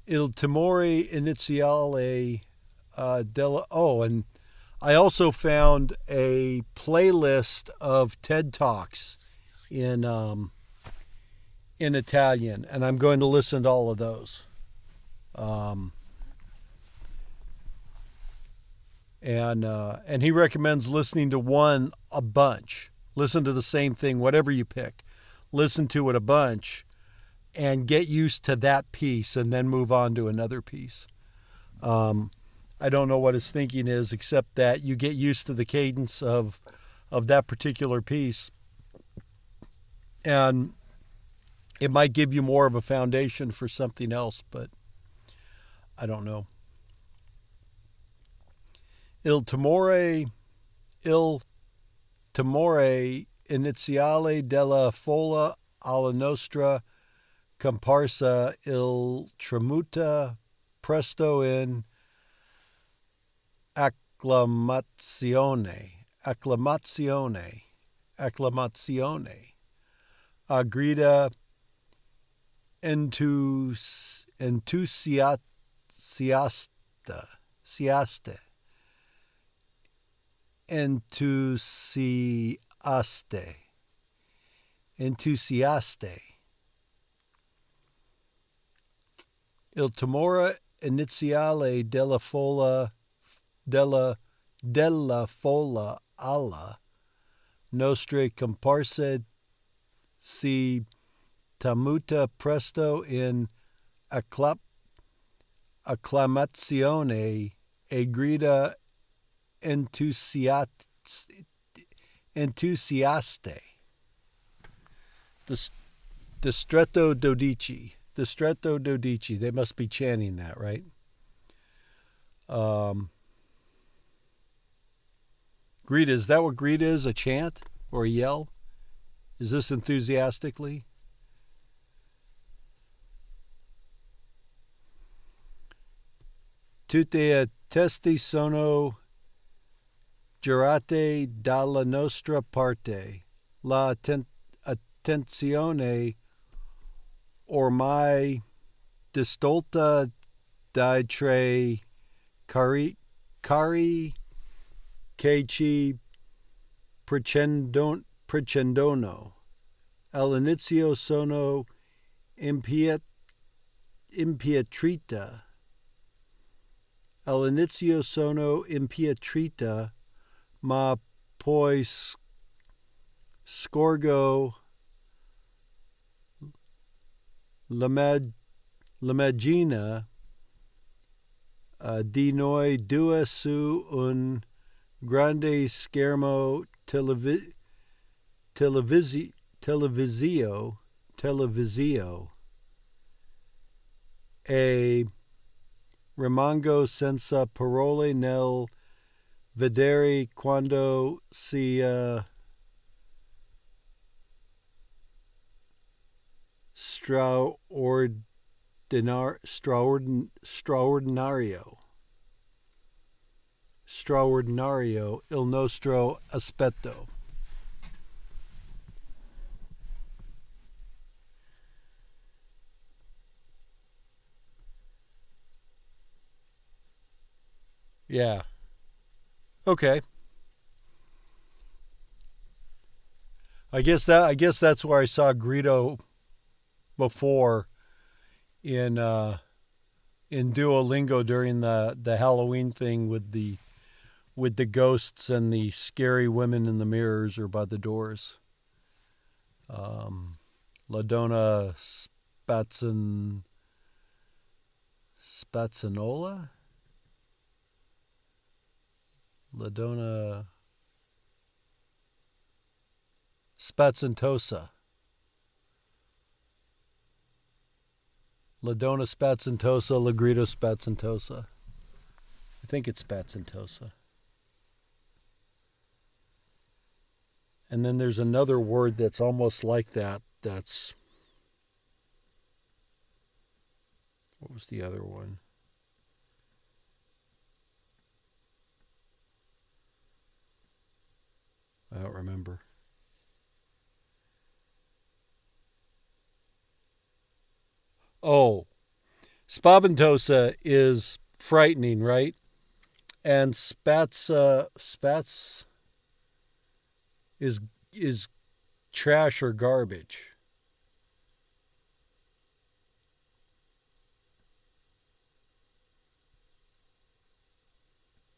Il timore iniziale della... Oh, and I also found a playlist of TED Talks in Italian, and I'm going to listen to all of those. And he recommends listening to one a bunch. Listen to the same thing, whatever you pick. Listen to it a bunch and get used to that piece and then move on to another piece. I don't know what his thinking is, except that you get used to the cadence of that particular piece. And it might give you more of a foundation for something else, but I don't know. Il timore iniziale della folla alla nostra comparsa il tramuta presto in acclamazione. Grida entusiaste. Il timore iniziale della folla alla nostre comparse si tramuta presto in acclamazione e grida entusiaste. Distretto dodici. They must be chanting that, right? Greet, is that what greet is? A chant or a yell? Is this enthusiastically? Tutte testi sono girate dalla nostra parte. La attenzione ormai distolta dai tre cari che ci precendono. All'inizio sono impietrita. All'inizio sono impietrita, ma poi scorgo l'immagine di noi due su un grande schermo televisio e rimango senza parole nel vedere quando sia straordinario il nostro aspetto. Yeah. Okay. I guess that's where I saw Greedo before in Duolingo during the Halloween thing with the ghosts and the scary women in the mirrors or by the doors. LaDonna Spazzanola? LaDonna Spazzantosa. LaDonna Spazzantosa, Lagredo Spazzantosa. I think it's Spazzantosa. And then there's another word that's almost like that. That's... What was the other one? I don't remember. Oh, spaventosa is frightening, right? And spats is trash or garbage.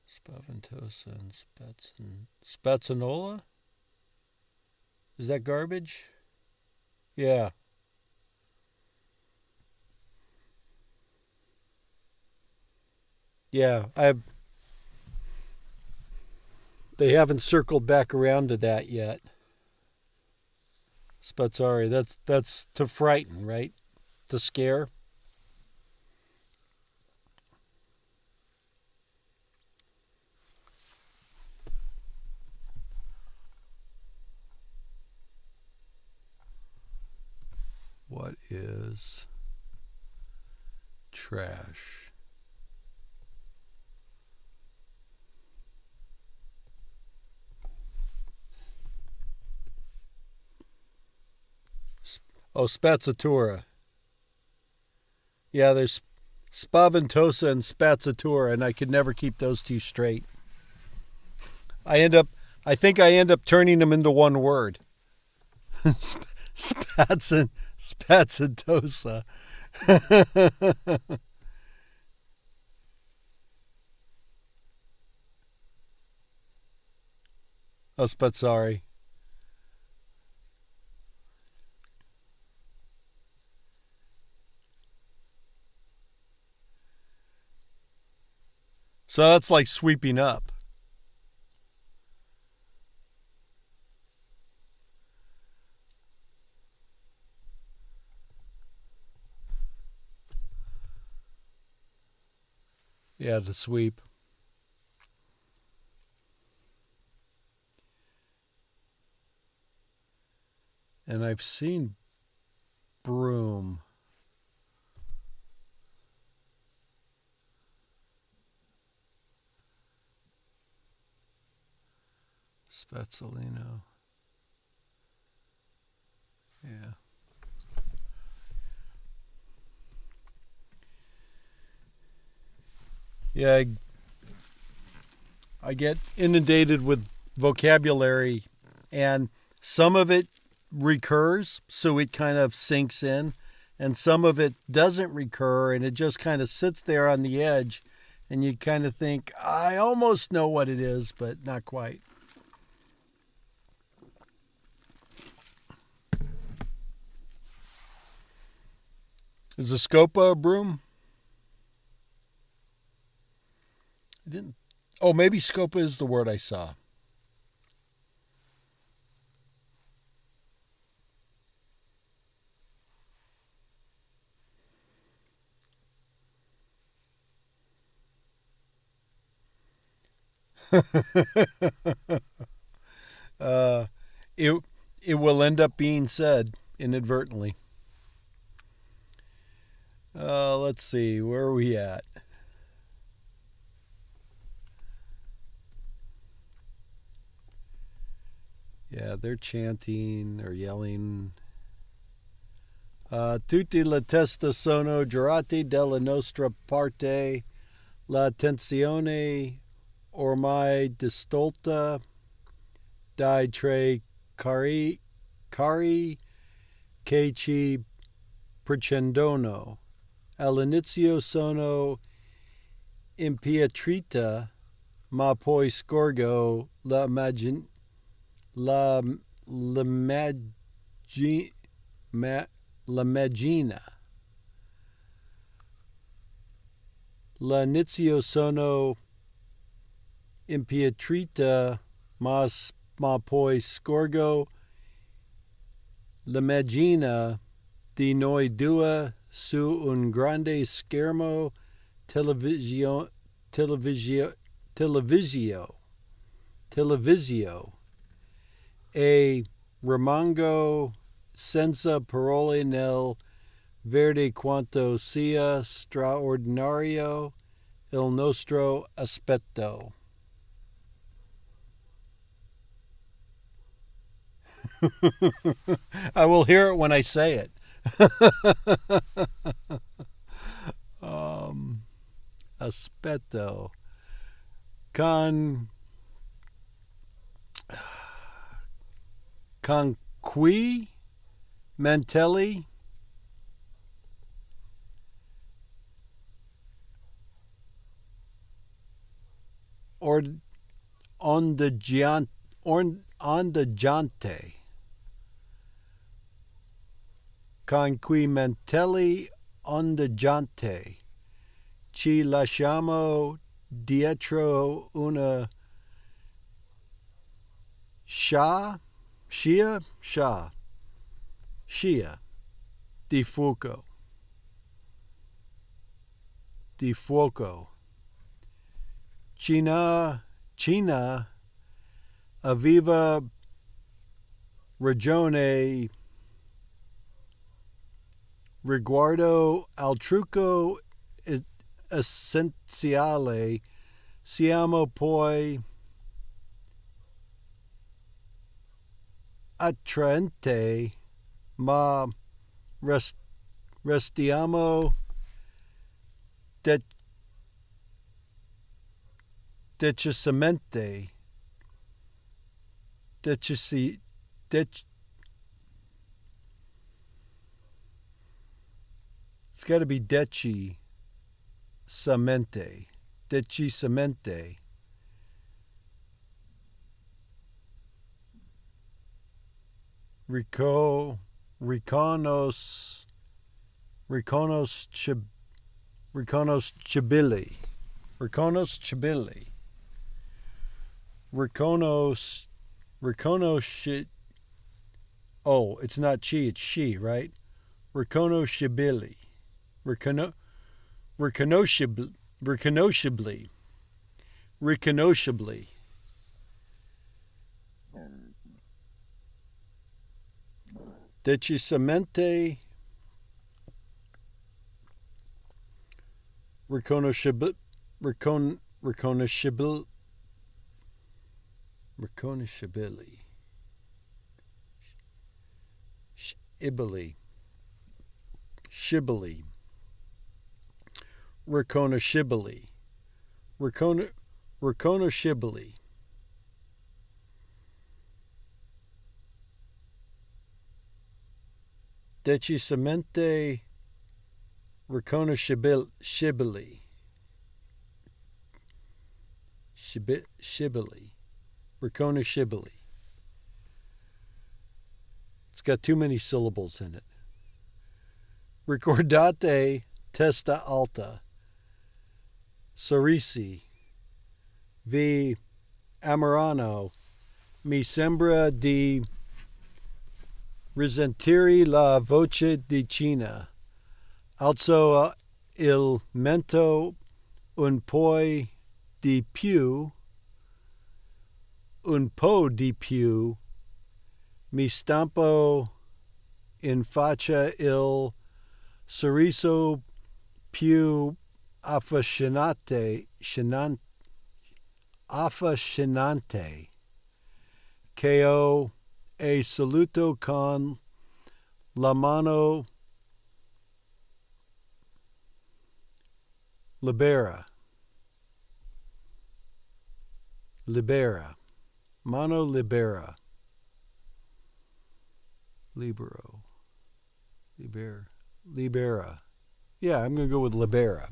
Spaventosa and Spazzanola? Is that garbage? Yeah. Yeah, they haven't circled back around to that yet. Spazzari, that's to frighten, right? To scare. What is trash? Oh, spazzatura. Yeah, there's spaventosa and spazzatura, and I could never keep those two straight. I think I end up turning them into one word. Spazzantosa. Oh, spazzari. So that's like sweeping up. Yeah, to sweep. And I've seen broom. Spazzolino. Yeah. Yeah, I get inundated with vocabulary, and some of it recurs, so it kind of sinks in, and some of it doesn't recur, and it just kind of sits there on the edge, and you kind of think, I almost know what it is, but not quite. Is a scopa a broom? I didn't. Oh, maybe scopa is the word I saw. It will end up being said inadvertently. Let's see, where are we at? Yeah, they're chanting or yelling. Tutti la testa sono girati della nostra parte, l'attenzione ormai distolta dai tre cari che ci precedono. All'inizio sono impietrita, ma poi scorgo l'immagine L'inizio sono impietrita, ma poi scorgo l'immagine di noi due su un grande schermo televisio e rimango senza parole nel verde quanto sia straordinario il nostro aspetto. I will hear it when I say it. Aspetto. Con qui mantelli ondeggiante con qui mantelli ondeggiante ci lasciamo dietro una scia di fuoco. Cina aveva ragione riguardo al trucco essenziale. Siamo poi attraente, ma restiamo decisamente it's got to be decisamente. Riconoscibili. Oh, it's not chi, it's she, right? Riconoscibili. Riconoscibly. Decisamente riconoscibili. Shibili. Riconoscibili. Decisamente riconoscibili. Riconoscibili. It's got too many syllables in it. Ricordate testa alta. Sorrisi. Vi amarano. Mi sembra di risentire la voce di Cina. Alzo il mento un po' di più. Mi stampo in faccia il sorriso più affascinante che ho e saluto con la mano libera. Libera. Mano libera. Libero. Libera. Yeah, I'm going to go with libera.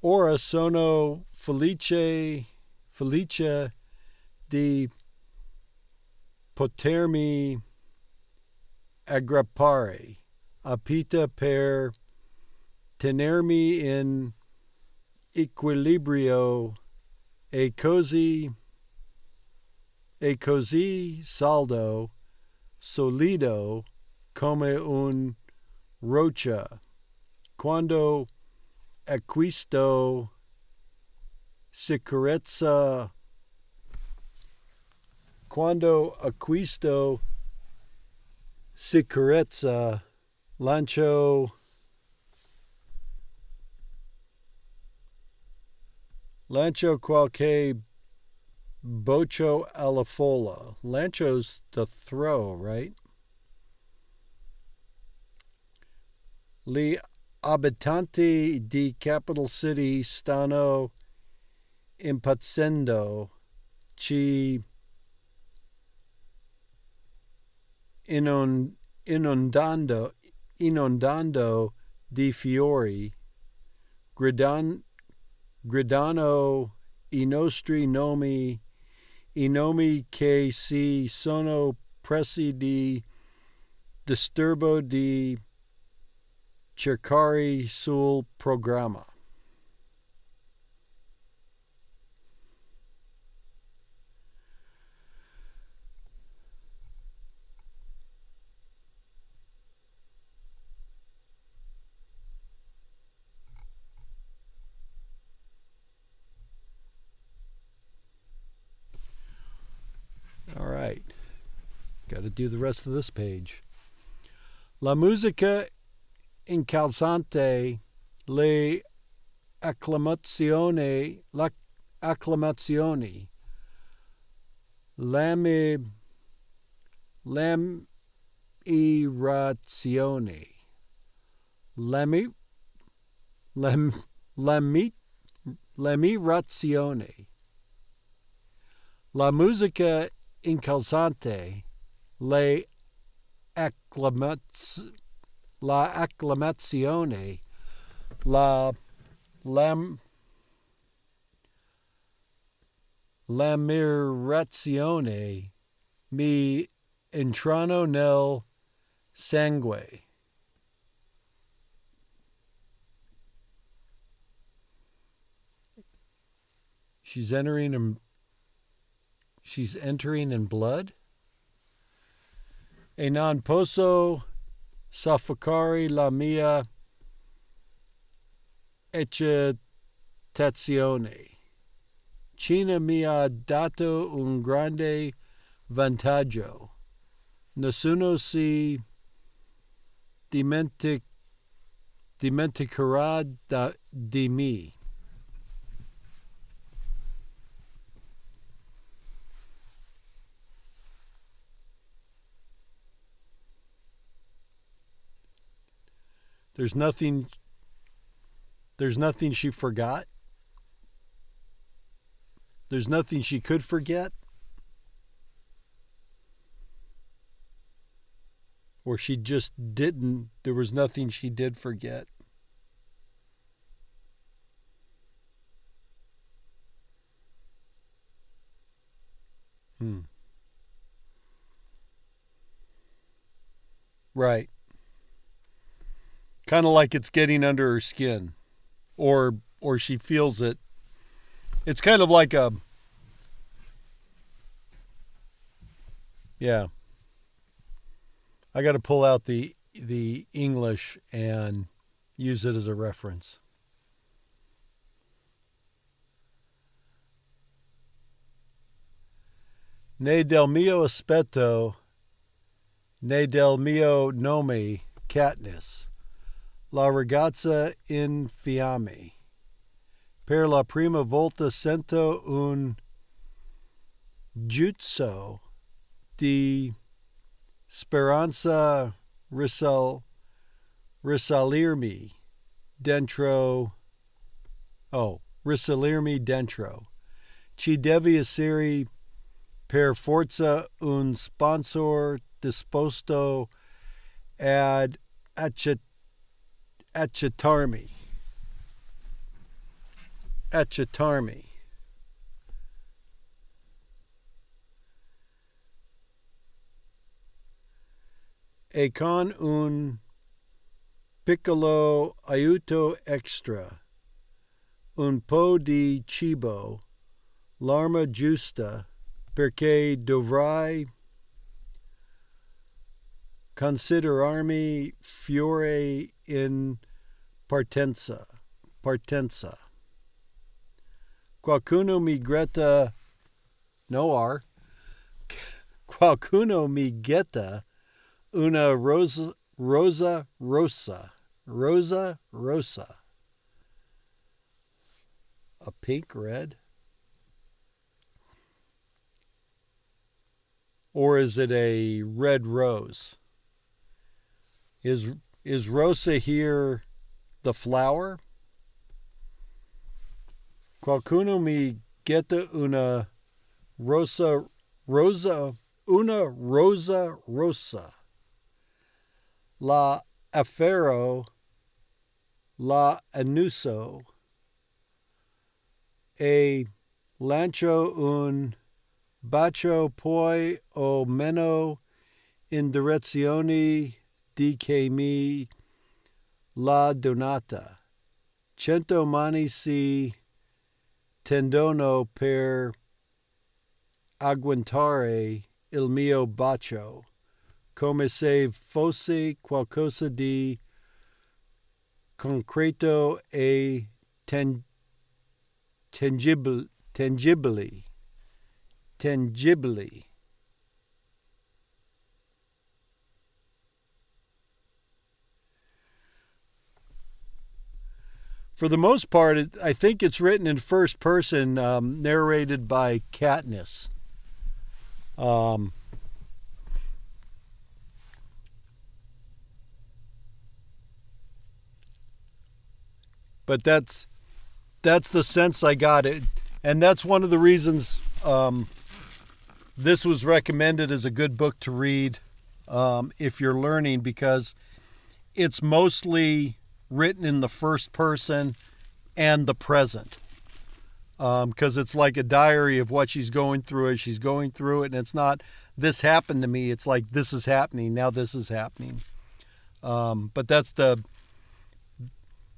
Ora sono felice di potermi aggrappare a Pita per tenermi in equilibrio e così saldo solido come un roccia quando acquisto sicurezza lancio qualche boccio alla folla. Lancho's the throw, right? Gli abitanti di capital city stanno impazzendo ci inondando di fiori gridano i nostri nomi, i nomi che si sono presi di disturbo di cercare sul programma. All right. Got to do the rest of this page. La musica incalzante, le acclamazioni, l'ammirazione, l'ammirazione. La musica incalzante, l'acclamazione, l'ammirazione mi entrano nel sangue. She's entering in blood. E non posso soffocare la mia eccitazione. Cina mi ha dato un grande vantaggio. Nessuno si dimenticherà di me. There's nothing she forgot. There's nothing she could forget. Or she just didn't. There was nothing she did forget. Right. Kind of like it's getting under her skin, or she feels it. It's kind of like a, yeah. I got to pull out the English and use it as a reference. Ne del mio aspetto, ne del mio nome, Katniss. La ragazza in fiamme. Per la prima volta sento un giuzzo di speranza risalirmi dentro. ci deve essere per forza un sponsor disposto ad accettarmi. Accettarmi. E con un piccolo aiuto extra, un po' di cibo, l'arma giusta, perché dovrai considerarmi fiore in partenza. Partenza. Qualcuno mi greta, no R, qualcuno mi getta una rosa rosa. A pink red? Or is it a red rose? Is rosa here the flower? Qualcuno mi getta una rosa rosa. La afero, la annuso, e lancio un bacio poi o meno in direzione di che mi la donata. 100 mani si tendono per agguantare il mio bacio, come se fosse qualcosa di concreto e tangibili. For the most part, I think it's written in first person, narrated by Katniss. But that's the sense I got it, and that's one of the reasons this was recommended as a good book to read if you're learning, because it's mostly written in the first person and the present, because it's like a diary of what she's going through as she's going through it, and it's not this happened to me, it's like this is happening, now this is happening. But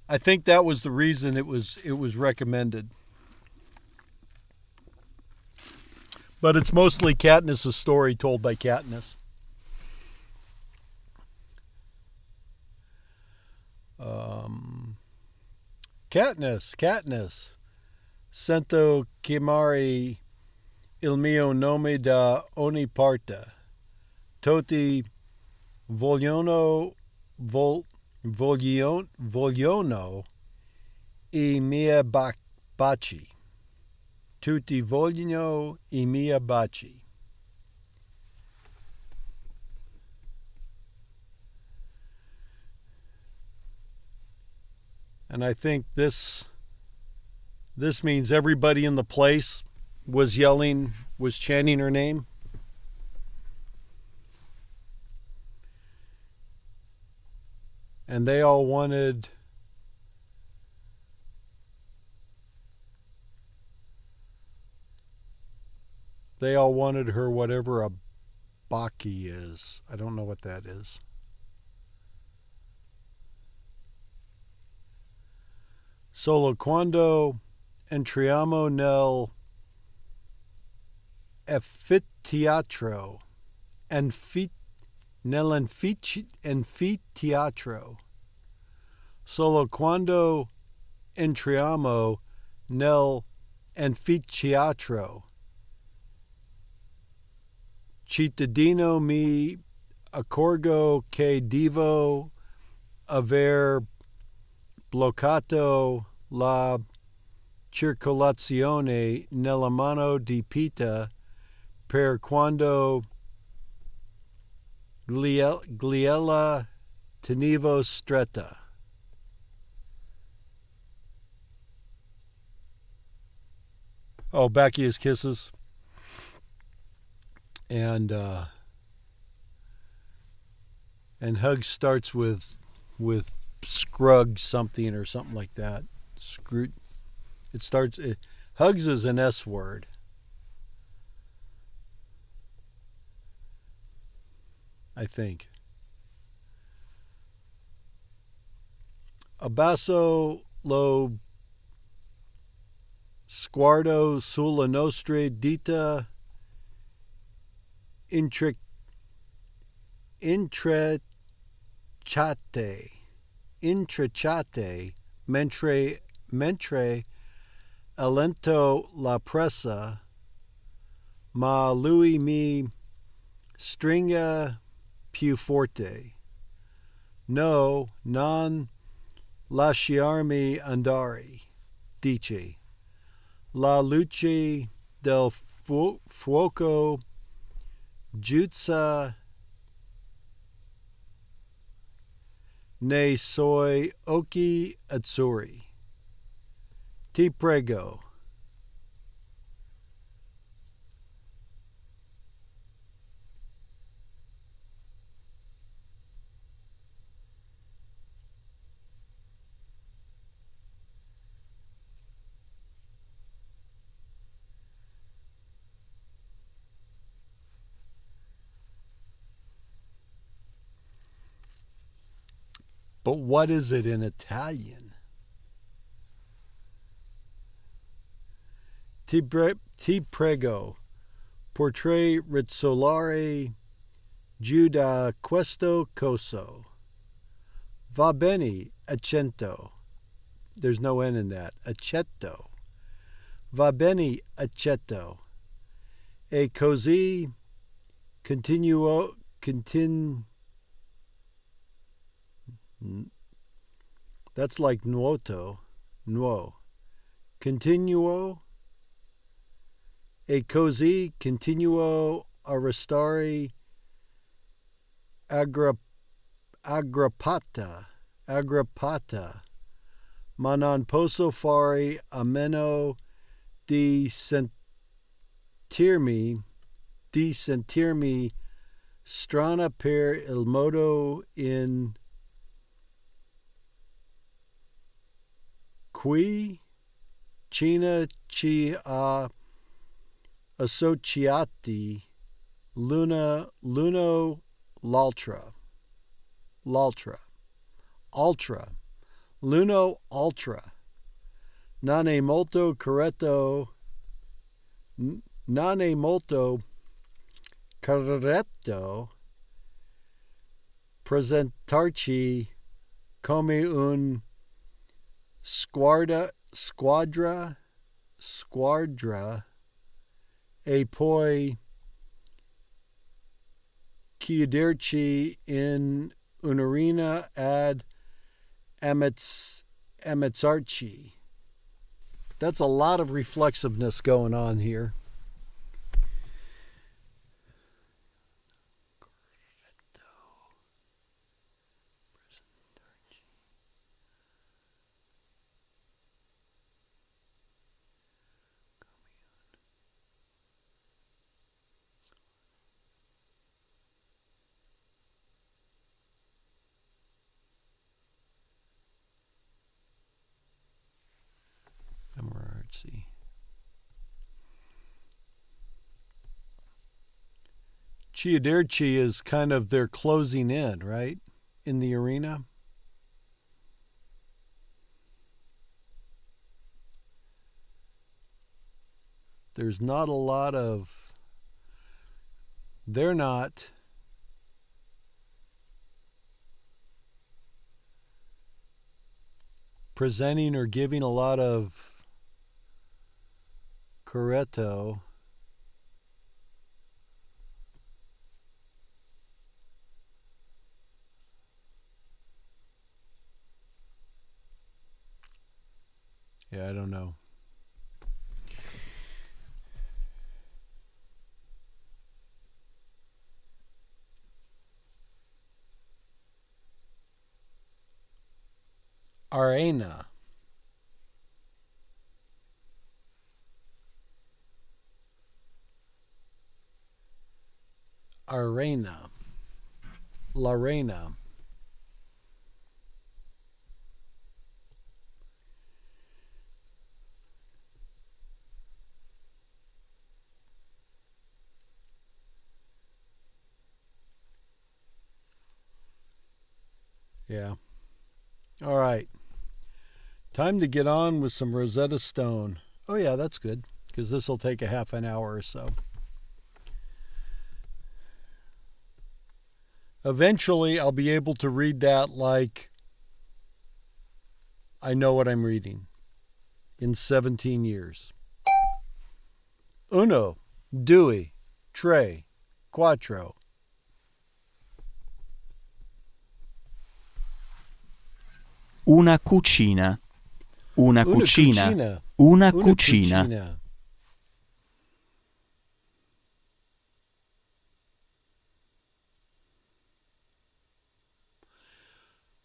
I think that was the reason it was recommended. But it's mostly Katniss' story told by Katniss. Katniss. Sento chiamare il mio nome da ogni parte. Tutti vogliono i miei baci. Tutti vogliono i miei baci. And I think this means everybody in the place was chanting her name. And they all wanted her, whatever a bacchi is. I don't know what that is. Solo quando entriamo nell'anfiteatro. Solo quando entriamo nell'anfiteatro. Cittadino mi accorgo che devo aver bloccato la circolazione nella mano di Pita per quando gliela tenevo stretta. Oh, Bacchia's Kisses. And Hugs starts with Scrug something or something like that. Screwed. It starts. Hugs is an S word. I think. Abbasso lo sguardo sulla nostra dita intricate mentre allento la pressa, ma lui mi stringa più forte. No, non lasciarmi andare, dice. La luce del fuoco giuzza nei suoi occhi azzurri. Ti prego. But what is it in Italian? Ti prego, potrei rizzolare giù da questo coso. Va bene, accento. There's no N in that. Accetto. Va bene, accetto. E così continuo. That's like nuoto. Nuo. Continuo. E così continuo a restare aggrappata. Ma non posso fare a meno di sentirmi strana per il modo in cui Cina ci ha associati l'uno l'altra. L'uno altra. Non è molto corretto presentarci come un squadra e poi chiuderci in un'arena ad ammazzarci. That's a lot of reflexiveness going on here. Chiuderci is kind of their closing in, right? In the arena. There's not a lot of... They're not... presenting or giving a lot of corretto. Yeah, I don't know. Arena. arena. L'arena. Yeah. All right. Time to get on with some Rosetta Stone. Oh, yeah, that's good, because this will take a half an hour or so. Eventually, I'll be able to read that like I know what I'm reading in 17 years. Uno, due, tre, quattro. Una cucina. Una cucina. Una cucina.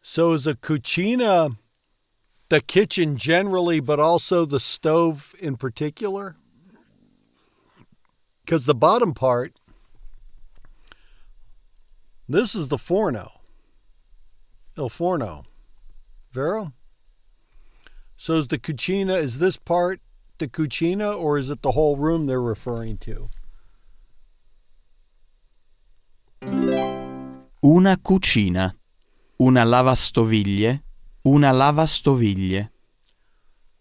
So is a cucina the kitchen generally, but also the stove in particular? Because the bottom part, this is the forno. Il forno. Vero? So is the cucina, is this part the cucina, or is it the whole room they're referring to? Una cucina. Una lavastoviglie. Una lavastoviglie.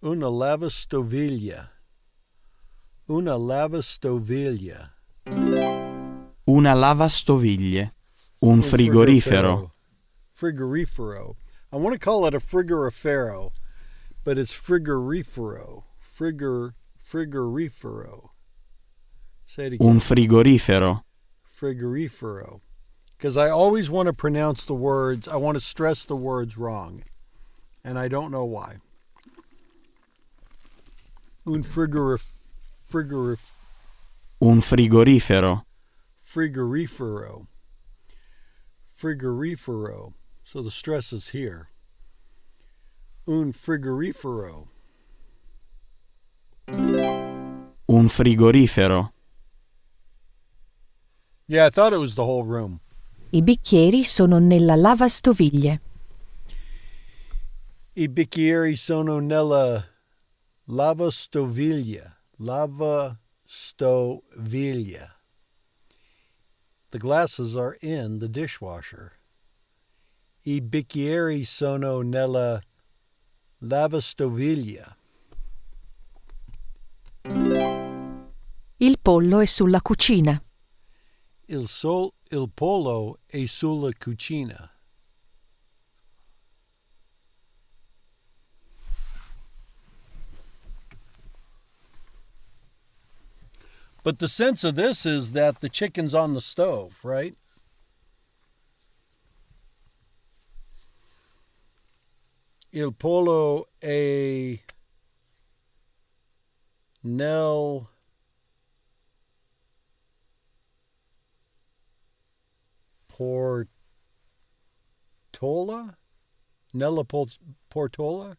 Una lavastoviglie. Una lavastoviglie. Una lavastoviglie. Un frigorifero. Frigorifero. I want to call it a frigorifero, but it's frigorifero. Frigorifero. Say it again. Un frigorifero. Frigorifero. Because I always want to pronounce the words, I want to stress the words wrong. And I don't know why. Un frigorifero. Frigorifero. Frigorifero. So the stress is here. Un frigorifero. Un frigorifero. Yeah, I thought it was the whole room. I bicchieri sono nella lavastoviglie. I bicchieri sono nella lavastoviglie. Lavastoviglie. The glasses are in the dishwasher. I bicchieri sono nella lavastoviglie. Il pollo è sulla cucina. Il pollo è sulla cucina. But the sense of this is that the chicken's on the stove, right? Il pollo è nel portola? Nella portola?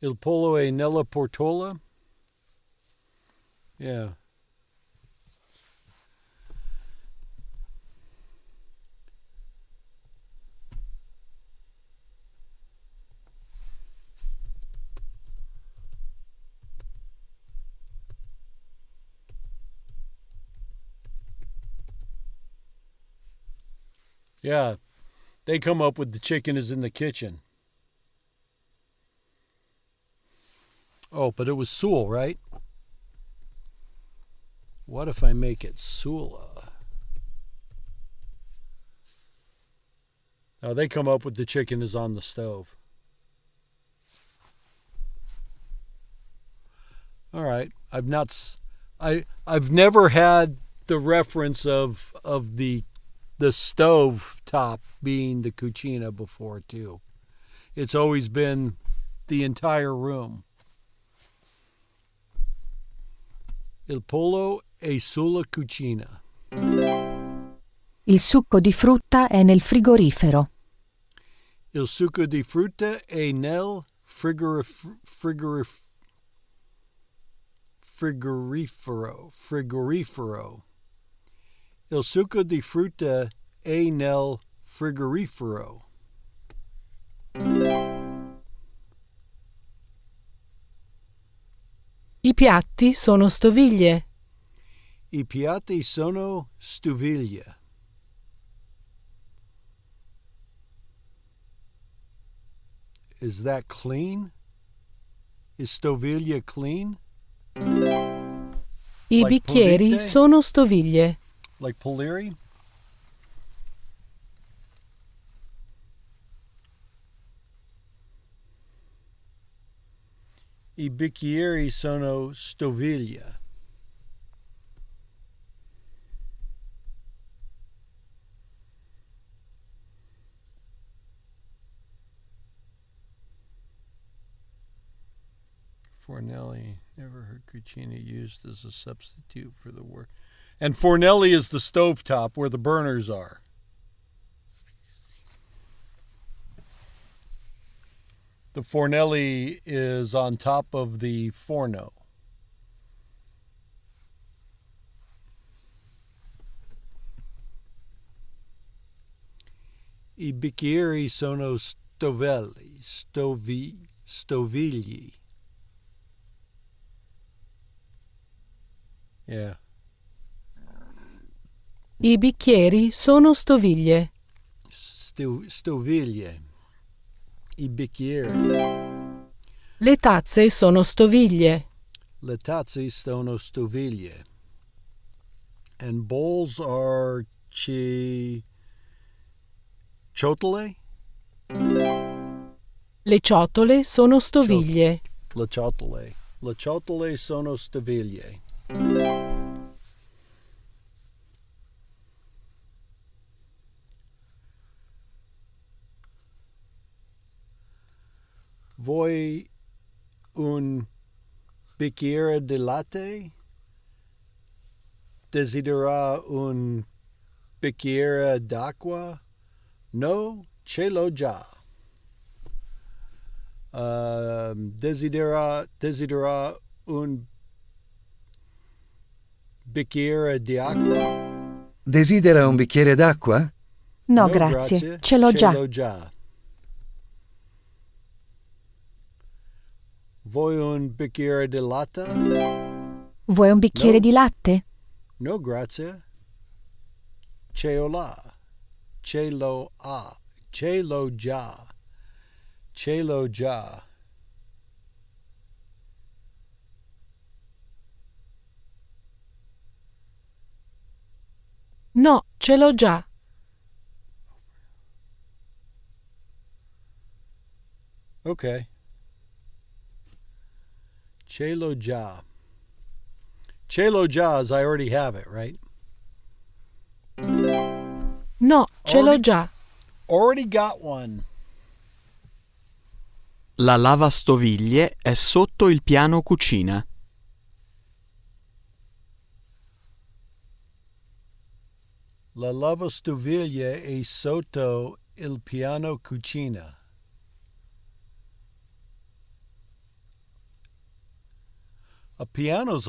Il pollo è nella portola? Yeah. Yeah, they come up with the chicken is in the kitchen. Oh, but it was Sul, right? What if I make it Sula? Oh, they come up with the chicken is on the stove. All right. I've never had the reference of the stove top being the cucina before too. It's always been the entire room. Il pollo è sulla cucina. Il succo di frutta è nel frigorifero. Il succo di frutta è nel frigorifero. Il succo di frutta è nel frigorifero. I piatti sono stoviglie. I piatti sono stoviglie. Is that clean? Is stoviglie clean? I bicchieri pulite? sono stoviglie. Like Poliri? I bicchieri sono stoviglie. Fornelli, never heard cucina used as a substitute for the word. And fornelli is the stovetop where the burners are. The fornelli is on top of the forno. I bicchieri sono stovigli. Yeah. I bicchieri sono stoviglie. Stoviglie. I bicchieri. Le tazze sono stoviglie. Le tazze sono stoviglie. And bowls are ciotole? Le ciotole sono stoviglie. Le ciotole. Le ciotole sono stoviglie. Vuoi un bicchiere di latte? Desidera un bicchiere d'acqua? No, ce l'ho già. Desidera un bicchiere di acqua? Desidera un bicchiere d'acqua? No, grazie. Ce l'ho già. Vuoi un bicchiere di latte? Vuoi un bicchiere di latte? No, grazie. Ce l'ho là. Ce l'ho già. Ce l'ho già. No, ce l'ho già. Okay. Ce l'ho già. Ce l'ho già is I already have it, right? No, ce l'ho già. Already got one. La lavastoviglie è sotto il piano cucina. La lavastoviglie è sotto il piano cucina. A piano's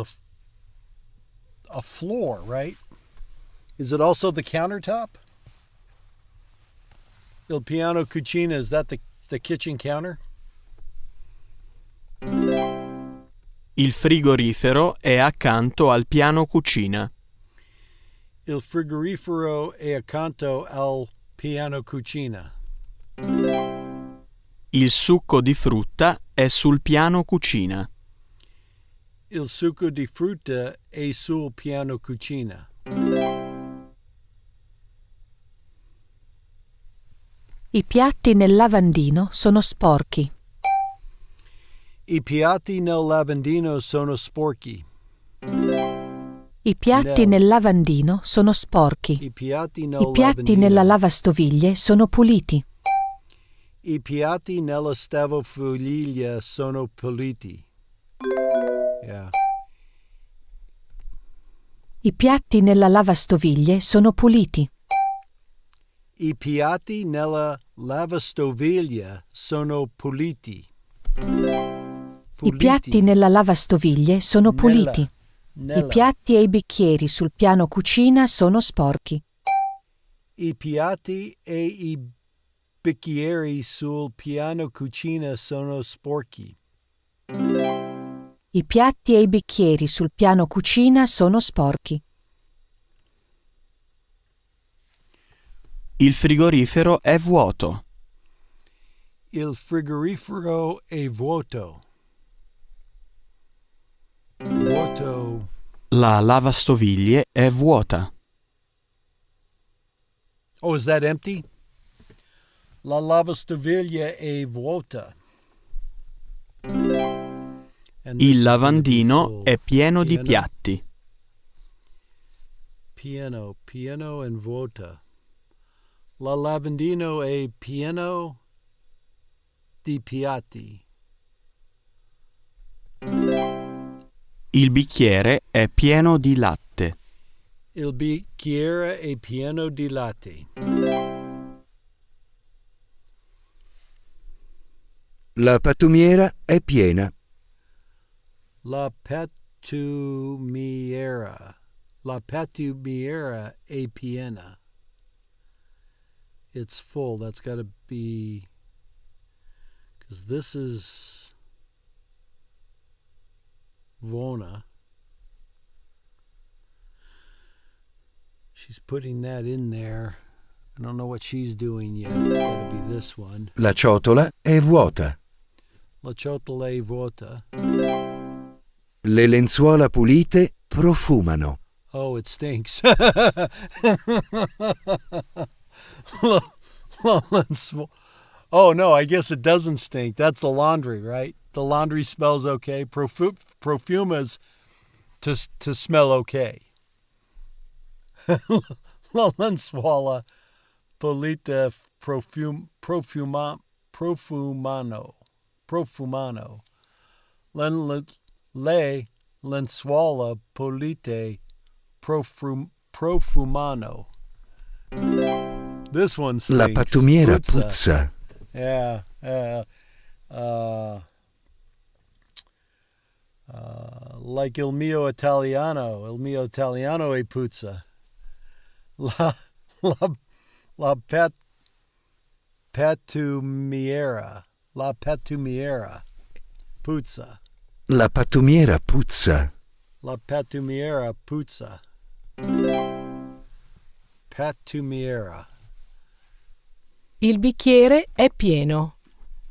a floor, right? Is it also the countertop? Il piano cucina, is that the kitchen counter? Il frigorifero è accanto al piano cucina. Il frigorifero è accanto al piano cucina. Il succo di frutta è sul piano cucina. Il succo di frutta è sul piano cucina. I piatti nel lavandino sono sporchi. I piatti nel lavandino sono sporchi. I piatti nel lavandino sono sporchi. I piatti nella lavastoviglie sono puliti. I piatti nella lavastoviglie sono puliti. Yeah. I piatti nella lavastoviglie sono puliti. I piatti nella lavastoviglie sono puliti. I piatti nella lavastoviglie sono puliti. I piatti e i bicchieri sul piano cucina sono sporchi. I piatti e i bicchieri sul piano cucina sono sporchi. I piatti e i bicchieri sul piano cucina sono sporchi. Il frigorifero è vuoto. Il frigorifero è vuoto. Vuoto. La lavastoviglie è vuota. Oh, is that empty? La lavastoviglie è vuota. Il lavandino è pieno di piatti. Pieno and vuota. La lavandino è pieno di piatti. Il bicchiere è pieno di latte. Il bicchiere è pieno di latte. La pattumiera è piena. La pattumiera. La pattumiera è piena. It's full. That's got to be... Because this is... Vona. She's putting that in there. I don't know what she's doing yet. It's got to be this one. La ciotola è vuota. La ciotola è vuota. Le lenzuola pulite profumano. Oh, it stinks. Oh, no, I guess it doesn't stink. That's the laundry, right? The laundry smells okay. Profumas to smell okay. La lenzuola pulita profumano. Le lenzuola pulite profumano. This one stinks. La pattumiera puzza. Yeah. Like il mio italiano. Il mio italiano è puzza. La pattumiera. La pattumiera puzza. La pattumiera puzza. La pattumiera puzza. Pattumiera. Il bicchiere è pieno.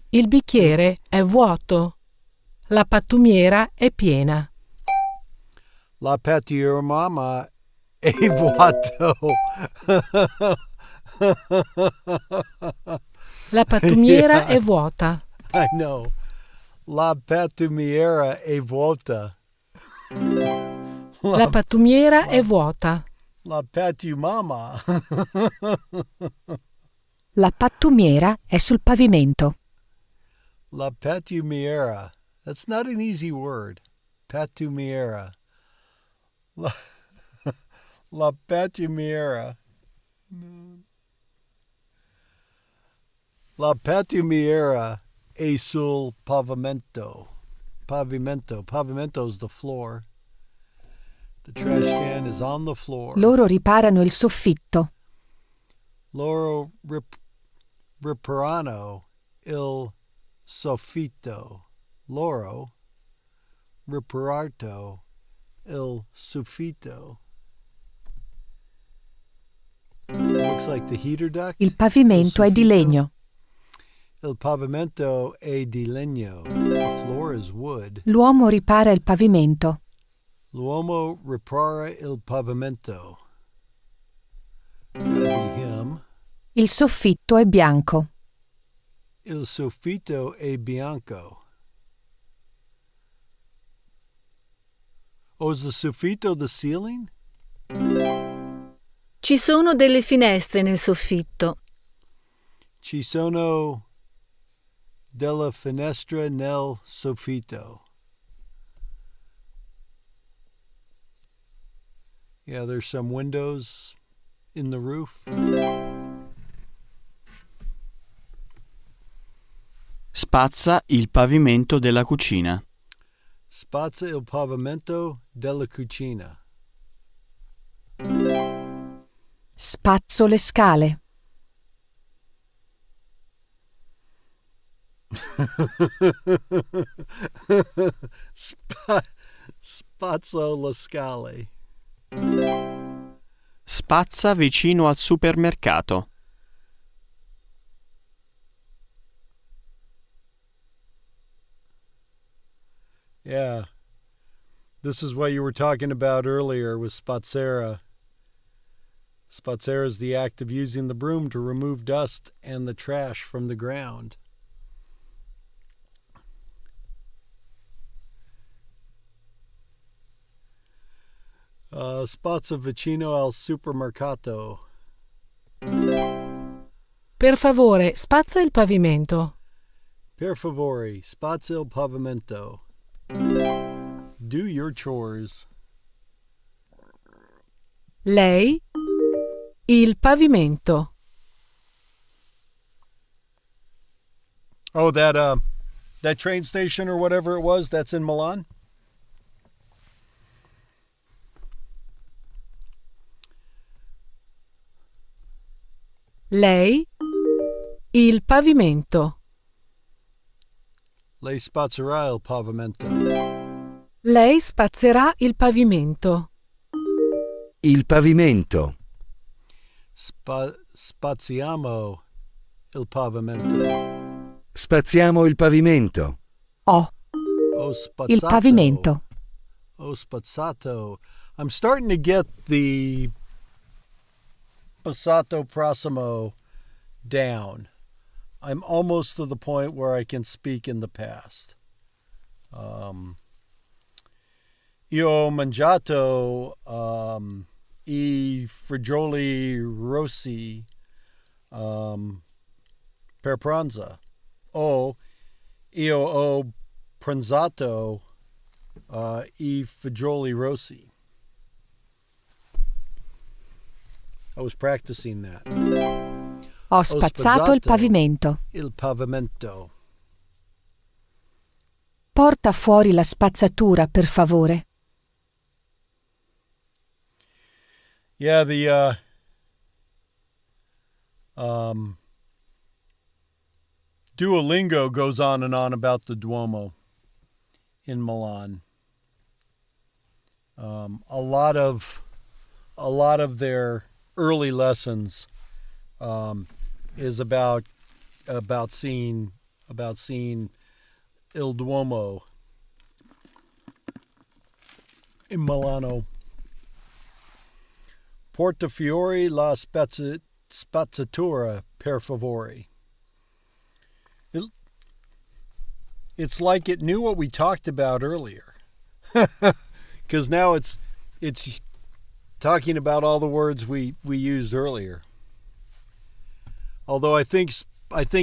Il bicchiere è vuoto. La pattumiera è piena. La pattumiera mamma è vuoto. La pattumiera è vuota. I know. La pattumiera è vuota. La pattumiera è vuota. La pattumama. La pattumiera è sul pavimento. La pattumiera. That's not an easy word. Pattumiera. La pattumiera. La pattumiera è sul pavimento. Pavimento is the floor. The trash can is on the floor. Loro riparano il soffitto. Loro riparano il soffitto. Loro riparato il soffitto. Looks like the heater duct. Il pavimento è di legno. Il pavimento è di legno. The floor is wood. L'uomo ripara il pavimento. L'uomo ripara il pavimento. Gotta be him. Il soffitto è bianco. Il soffitto è bianco. Oh, is the soffitto the ceiling? Ci sono delle finestre nel soffitto. Ci sono delle finestre nel soffitto. Yeah, there's some windows in the roof. Spazza il pavimento della cucina. Spazza il pavimento della cucina. Spazzo le scale. Spazzo le scale. Spazza vicino al supermercato. Yeah. This is what you were talking about earlier with spazzera. Spazzera is the act of using the broom to remove dust and the trash from the ground. Spazza vicino al supermercato. Per favore, spazza il pavimento. Per favore, spazza il pavimento. Do your chores. Lei, il pavimento. Oh, that train station or whatever it was, that's in Milan? Lei, il pavimento. Lei spazzerà il pavimento. Lei spazzerà il pavimento. Il pavimento. Spazziamo il pavimento. Spaziamo il pavimento. Oh, Oh, spazzato. il pavimento. Oh, spazzato. I'm starting to get the passato prossimo down. I'm almost to the point where I can speak in the past. Io ho mangiato I fagioli rossi per pranzo. O io ho pranzato I fagioli rossi. I was practicing that. Ho spazzato il pavimento. Il pavimento. Porta fuori la spazzatura, per favore. Yeah, Duolingo goes on and on about the Duomo in Milan. A lot of their early lessons is about seeing Il Duomo in Milano. Portafiore la spazzatura, per favore. It's like it knew what we talked about earlier. Because now it's talking about all the words we used earlier. Although I think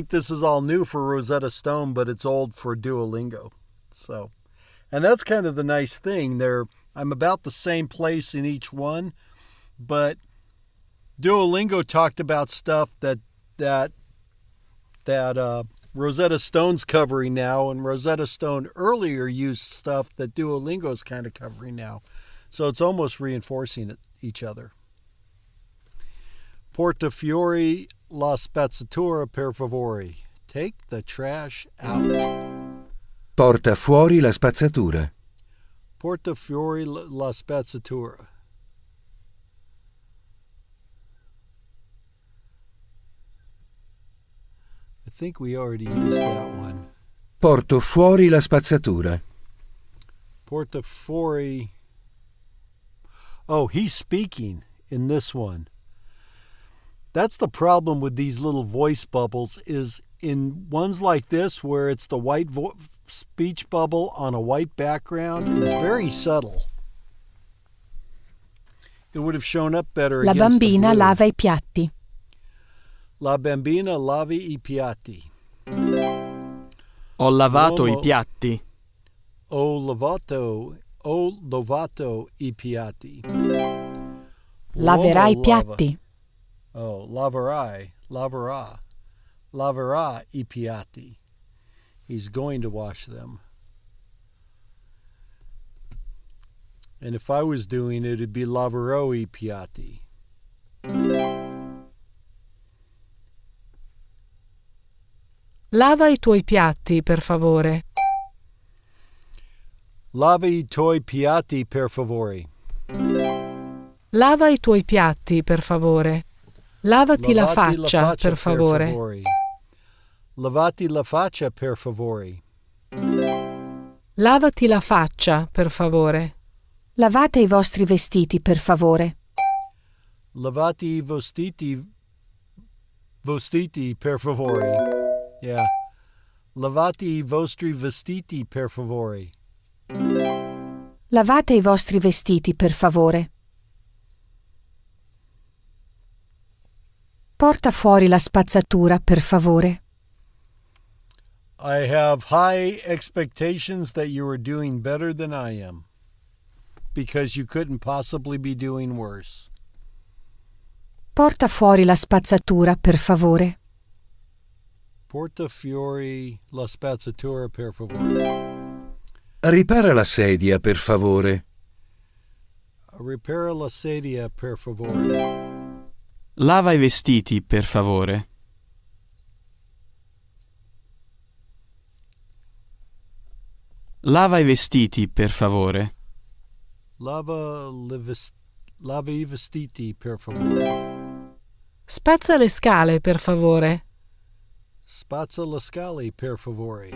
this is all new for Rosetta Stone, but it's old for Duolingo. So, and that's kind of the nice thing. I'm about the same place in each one, but Duolingo talked about stuff that Rosetta Stone's covering now, and Rosetta Stone earlier used stuff that Duolingo's kind of covering now. So it's almost reinforcing each other. Portafiore la spazzatura, per favore. Take the trash out. Porta fuori la spazzatura. Portafiore la spazzatura. I think we already used that one. Porto fuori la spazzatura. Porta fuori. Oh, he's speaking in this one. That's the problem with these little voice bubbles, is in ones like this where it's the white speech bubble on a white background is very subtle. It would have shown up better La against bambina the blue. lava I piatti. La bambina lavi I piatti. Ho lavato I piatti. Ho lavato I piatti. Laverai I L'uomo piatti. Oh, laverà I piatti. He's going to wash them. And if I was doing it, it'd be laverò I piatti. Lava i tuoi piatti, per favore. Lava I tuoi piatti, per favore. Lava i tuoi piatti, per favore. Lavati la faccia, per favore. Lavati la faccia, per favore. Lavati la faccia, per favore. Lavate i vostri vestiti, per favore. Lavati I vestiti, per favore. Yeah. Lavati I vostri vestiti, per favore. Lavate i vostri vestiti, per favore. Porta fuori la spazzatura, per favore. I have high expectations that you are doing better than I am, because you couldn't possibly be doing worse. Porta fuori la spazzatura, per favore. Porta fuori la spazzatura, per favore. Ripara la sedia, per favore. Ripara la sedia, per favore. Lava i vestiti, per favore. Lava i vestiti, per favore. Lava i vestiti, per favore. Spazza le scale, per favore. Spazza le scale, per favore.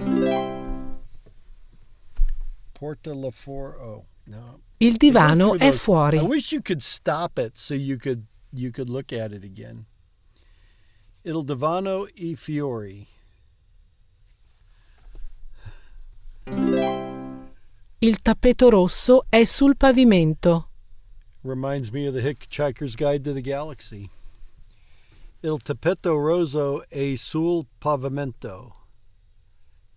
Porta la oh, no. Il divano è fuori. I wish you could stop it so you could look at it again. Il divano I fiori. Il tappeto rosso è sul pavimento. Reminds me of the Hitchhiker's Guide to the Galaxy. Il tappeto rosso è sul pavimento.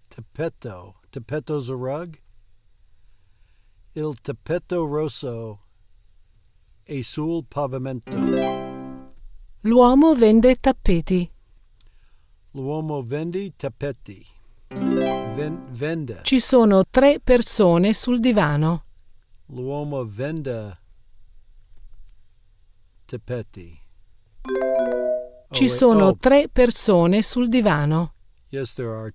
Tappeto. Tappeto's a rug? Il tappeto rosso è sul pavimento. L'uomo vende tappeti. L'uomo vende tappeti. Vende. Ci sono 3 persone sul divano. L'uomo vende tappeti. Ci sono 3 persone sul divano. Yes, there are.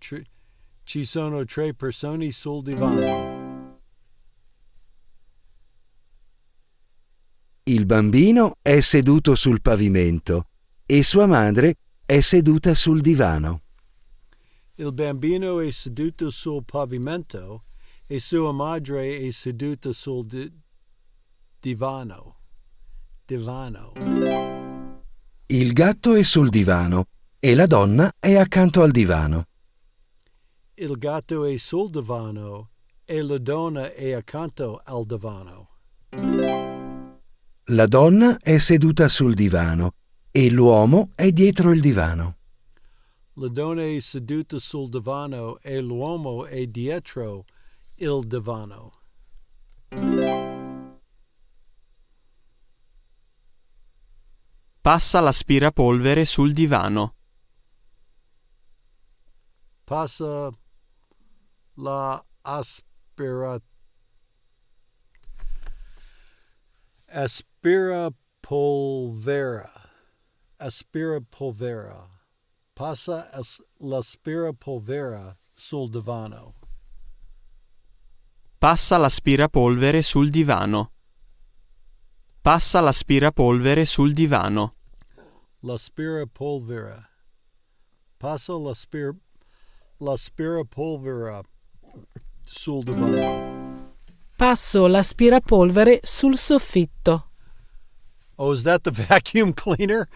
Ci sono 3 persone sul divano. Il bambino è seduto sul pavimento e sua madre è seduta sul divano. Il bambino è seduto sul pavimento e sua madre è seduta sul divano. Il gatto è sul divano e la donna è accanto al divano. Il gatto è sul divano e la donna è accanto al divano. La donna è seduta sul divano e l'uomo è dietro il divano. La donna è seduta sul divano e l'uomo è dietro il divano. Passa l'aspirapolvere sul divano. Passa la aspirapolvere aspirapolvera. Passa l'aspirapolvera sul divano. Passa l'aspirapolvere sul divano. Passa l'aspirapolvere sul divano. L'aspirapolvera. Passa l'aspirapolvera sul divano. Passo l'aspirapolvere sul soffitto. Oh, is that the vacuum cleaner?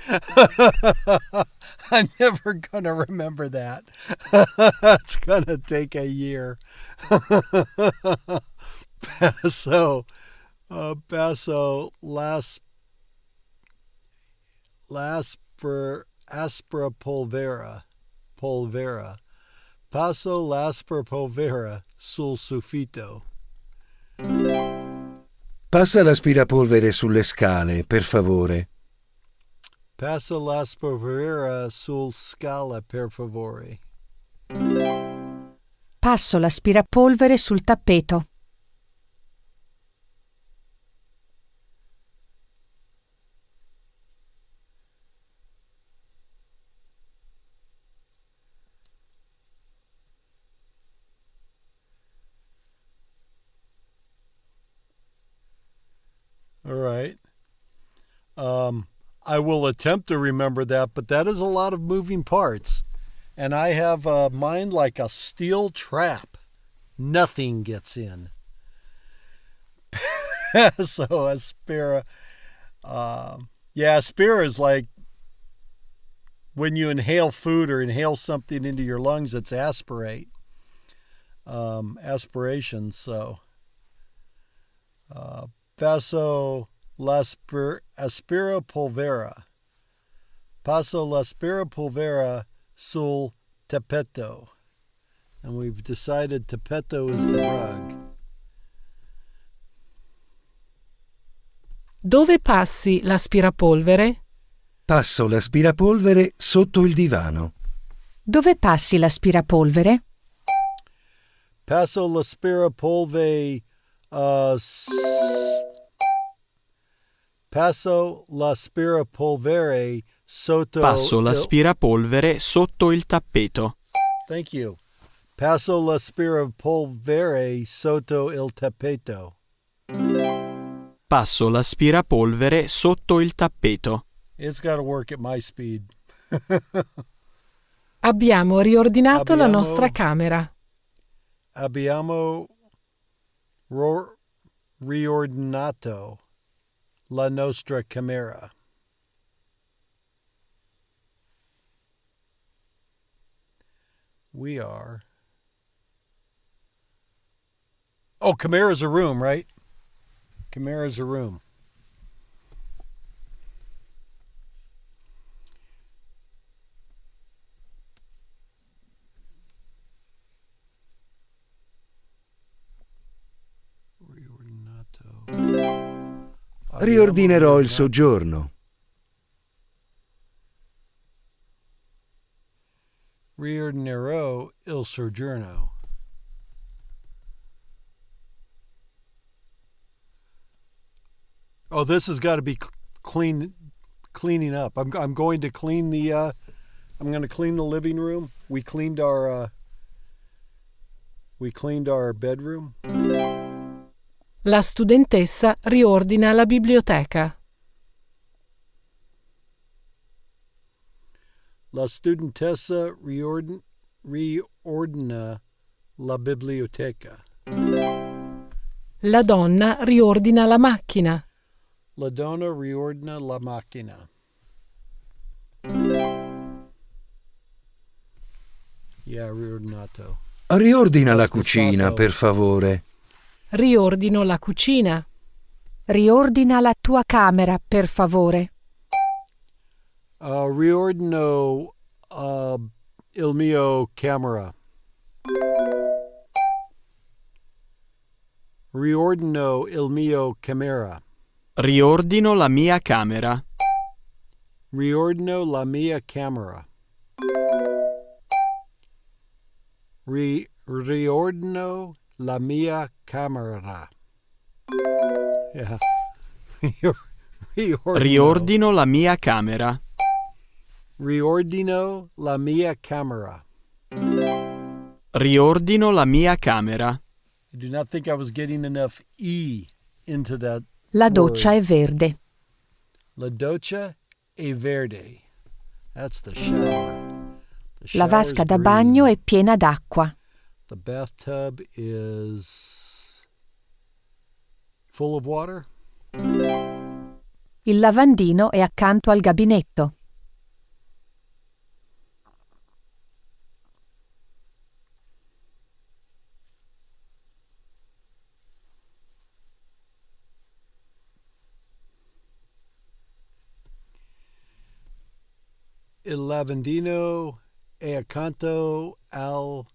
I'm never going to remember that. It's going to take a year. Passo l'aspirapolvera. Passo l'aspirapolvera sul soffitto. Passa l'aspirapolvere sulle scale, per favore. Passa l'aspirapolvere sul scala, per favore. Passo l'aspirapolvere sul tappeto. All right. I will attempt to remember that, but that is a lot of moving parts. And I have a mind like a steel trap. Nothing gets in. So aspira. Aspira is like when you inhale food or inhale something into your lungs, it's aspirate. Aspiration, so. Passo l'aspira polvera. Passo l'aspira polvera sul tappeto. And we've decided tappeto is the rug. Dove passi l'aspirapolvere? Passo l'aspirapolvere sotto il divano. Dove passi l'aspirapolvere? Passo l'aspirapolvere Passo l'aspirapolvere sotto Passo l'aspirapolvere sotto il tappeto. Thank you. Passo l'aspirapolvere sotto il tappeto. Passo l'aspirapolvere sotto il tappeto. It's got to work at my speed. Abbiamo riordinato la nostra camera. Abbiamo riordinato la nostra camera. We are. Oh, camera's a room, right? Camera's a room. Riordinerò il soggiorno. Riordinerò il soggiorno. Oh, this has got to be cleaning up. I'm going to clean the I'm going to clean the living room. We cleaned our bedroom. La studentessa riordina la biblioteca. La studentessa riordina la biblioteca. La donna riordina la macchina. La donna riordina la macchina. Yeah, riordinato. Riordina la cucina, per favore. Riordino la cucina. Riordina la tua camera, per favore. Riordino il mio camera. Riordino il mio camera. Riordino la mia camera. Riordino la mia camera. Riordino la mia camera. Yeah. Riordino la mia camera. Riordino la mia camera. Riordino la mia camera. I do not think I was getting enough E into that. La doccia è verde. La doccia è verde. That's the shower. La vasca da bagno è piena d'acqua. The bathtub is full of water. Il lavandino è accanto al gabinetto. Il lavandino è accanto al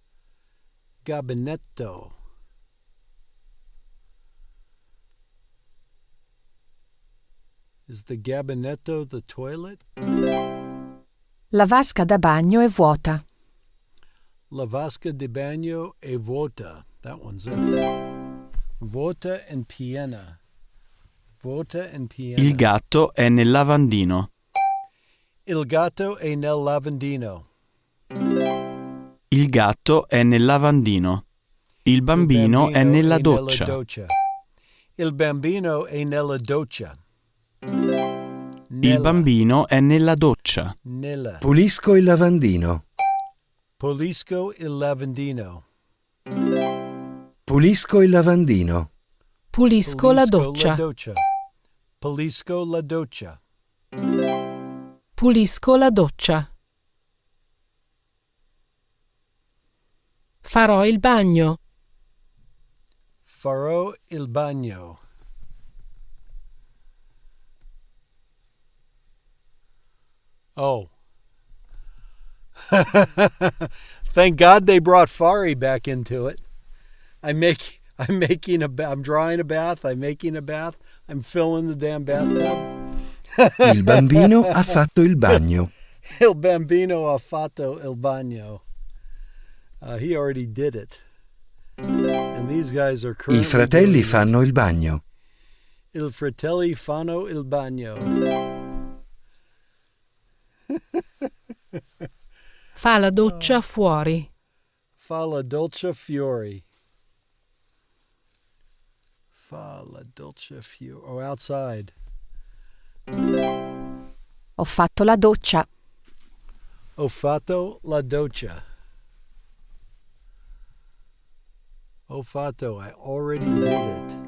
gabinetto. Is the gabinetto the toilet? La vasca da bagno è vuota. La vasca di bagno è vuota. That one's empty. Vuota and piena. Vuota and piena. Il gatto è nel lavandino. Il gatto è nel lavandino. Il gatto è nel lavandino. Il bambino è nella doccia. Il bambino è nella doccia. Il bambino è nella doccia. Nella. Pulisco il lavandino. Pulisco il lavandino. Pulisco il lavandino. Pulisco la doccia. Pulisco la doccia. Pulisco la doccia. Farò il bagno. Farò il bagno. Oh. Thank God they brought Fari back into it. I'm drawing a bath, I'm making a bath, I'm filling the damn bathtub. Il bambino ha fatto il bagno. Il bambino ha fatto il bagno. He already did it. And these guys are currently I fratelli doing fanno il bagno. Il fratelli fanno il bagno. Fa la doccia fuori. Fa la dolce fiori. Fa la dolce fiori. Oh, outside. Ho fatto la doccia. Ho fatto la doccia. Ho fatto, I already did it.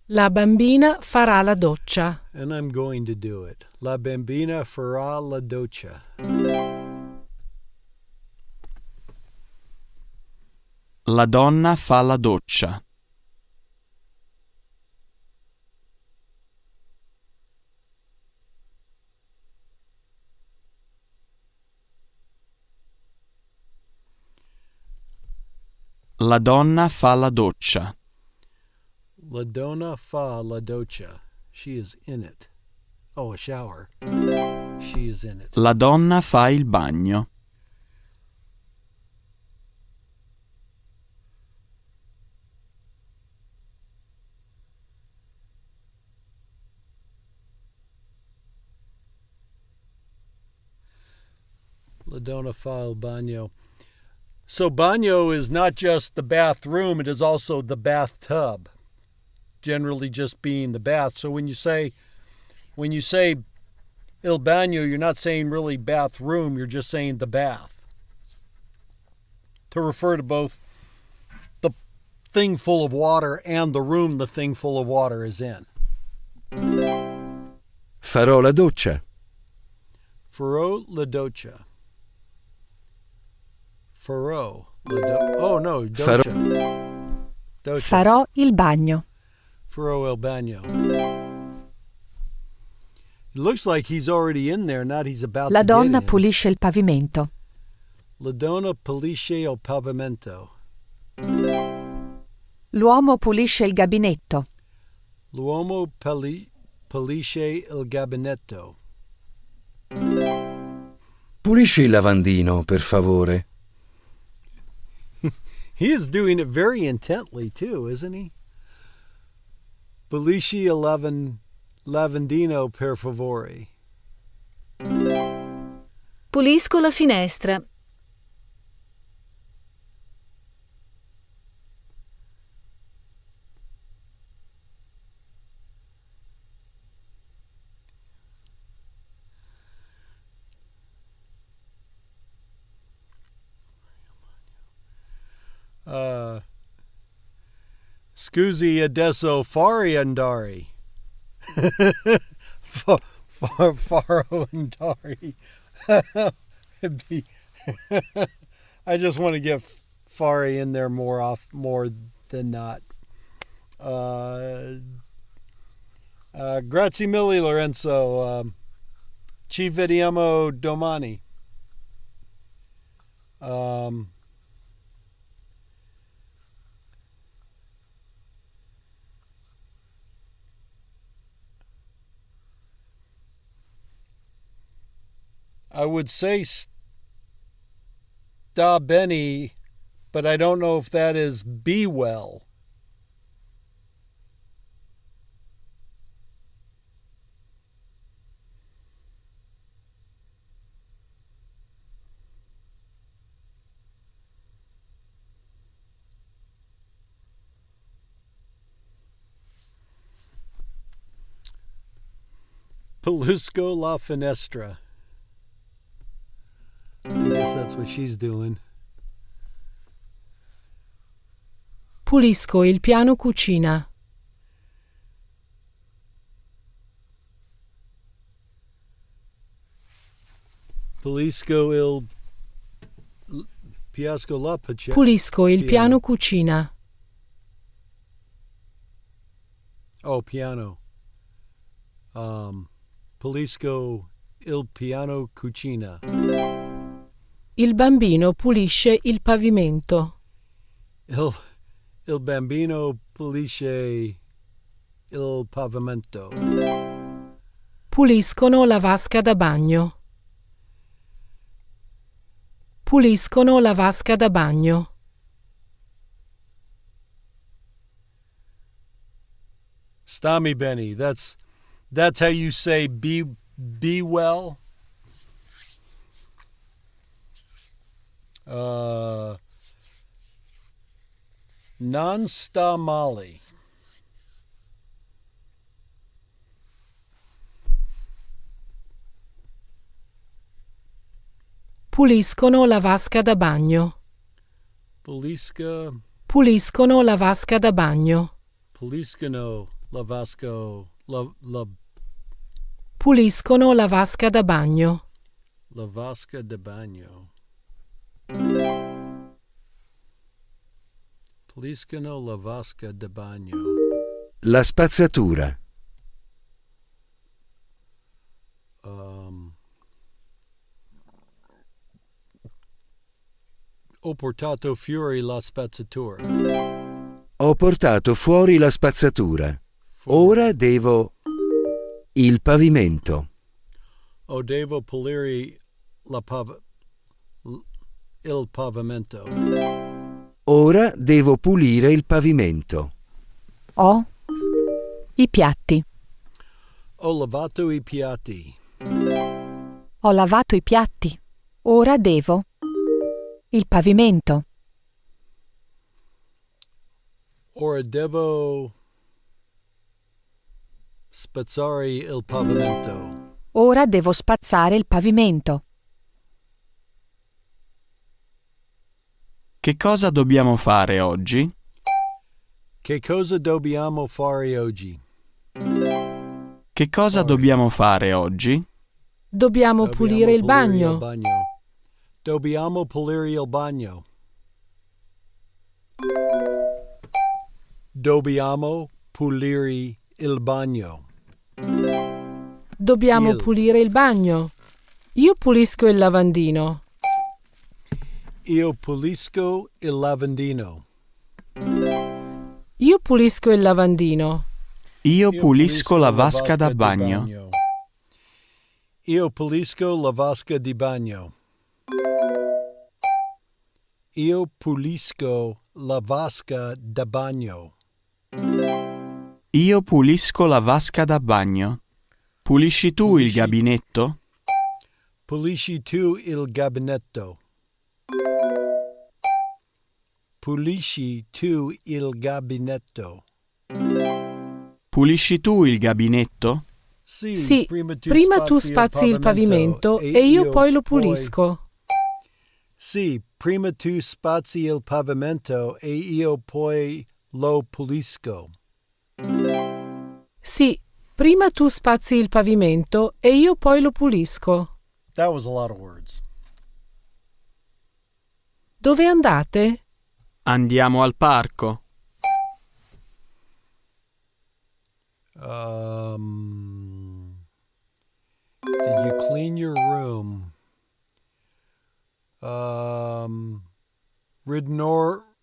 La bambina farà la doccia. And I'm going to do it. La bambina farà la doccia. La donna fa la doccia. La donna fa la doccia. La donna fa la doccia. She is in it. Oh, a shower. She is in it. La donna fa il bagno. La donna fa il bagno. So bagno is not just the bathroom, it is also the bathtub. Generally just being the bath. So when you say il bagno, you're not saying really bathroom, you're just saying the bath. To refer to both the thing full of water and the room the thing full of water is in. Farò la doccia. Farò la doccia. Farò la doccia. Oh no, doccia. Doccia. Farò il bagno. Farò il bagno. It looks like he's already in there, not he's about La to donna get in. pulisce il pavimento. La donna pulisce il pavimento. L'uomo pulisce il gabinetto. L'uomo pulisce il gabinetto. Pulisci il lavandino, per favore. He is doing it very intently too, isn't he? Pulisci il lavandino, per favore. Pulisco la finestra. Scusi adesso fari andare. Faro andare. I just want to get Fari in there more than not. Grazie mille, Lorenzo. Ci vediamo domani. I would say sta bene, but I don't know if that is be well. Pulisco la finestra. I guess that's what she's doing. Pulisco il piano cucina. Pulisco il Pulisco il piano cucina. Oh, piano. Pulisco il piano cucina. Il bambino pulisce il pavimento. Il bambino pulisce il pavimento. Puliscono la vasca da bagno. Puliscono la vasca da bagno. Stammi bene. That's how you say be well. Non sta male. Puliscono la vasca da bagno. Puliscono la vasca da bagno. Puliscono la vasca Puliscono la vasca da bagno. La vasca da bagno. Puliscono la vasca da bagno. La spazzatura. Ho portato fuori la spazzatura. Ho portato fuori la spazzatura. Ora devo... il pavimento. O devo pulire il pavimento. Ora devo pulire il pavimento. Ho i piatti. Ho lavato i piatti. Ho lavato i piatti. Ora devo il pavimento. Ora devo spazzare il pavimento. Ora devo spazzare il pavimento. Che cosa dobbiamo fare oggi? Che cosa dobbiamo fare oggi? Che cosa dobbiamo fare oggi? Dobbiamo pulire il bagno. Dobbiamo pulire il bagno. Dobbiamo pulire il bagno. Dobbiamo pulire il bagno. Io pulisco il lavandino. Io pulisco il lavandino. Io pulisco il lavandino. Io pulisco la vasca da bagno. Io pulisco la vasca di bagno. Io pulisco la vasca da bagno. Io pulisco la vasca da bagno. Pulisci tu il gabinetto? Pulisci tu il gabinetto. Pulisci tu il gabinetto. Pulisci tu il gabinetto? Sì, prima tu spazzi il pavimento e io poi lo pulisco. Sì, prima tu spazzi il pavimento e io poi lo pulisco. Sì, prima tu spazzi il pavimento e io poi lo pulisco. That was a lot of words. Dove andate? Andiamo al parco. Did you clean your room?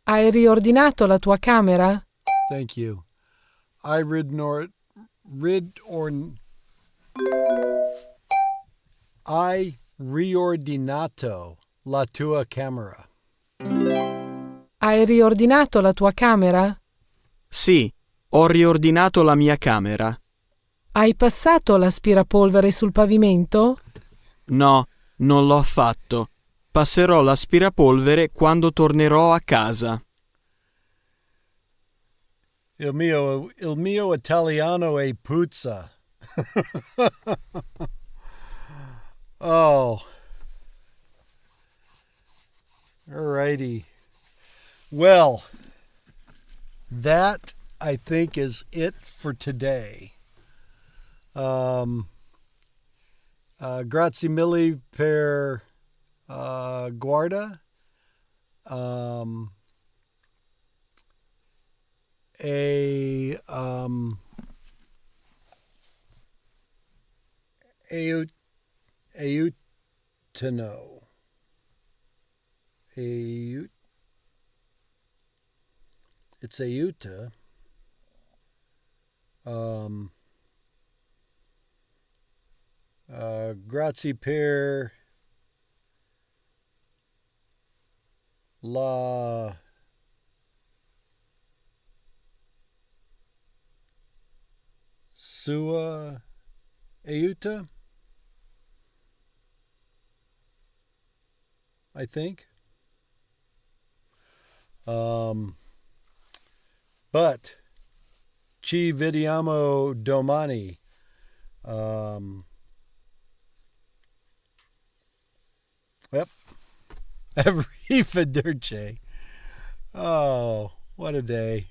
Hai riordinato la tua camera? Thank you. I riordinato la tua camera. Hai riordinato la tua camera? Sì, ho riordinato la mia camera. Hai passato l'aspirapolvere sul pavimento? No, non l'ho fatto. Passerò l'aspirapolvere quando tornerò a casa. Il mio italiano è puzza. Oh. Alrighty. Well, that I think is it for today. Grazie mille per guarda. Aiutano. It's aiuta. Grazie per la sua aiuta, I think. But ci vediamo domani. Yep. Arrivederci. Oh, what a day.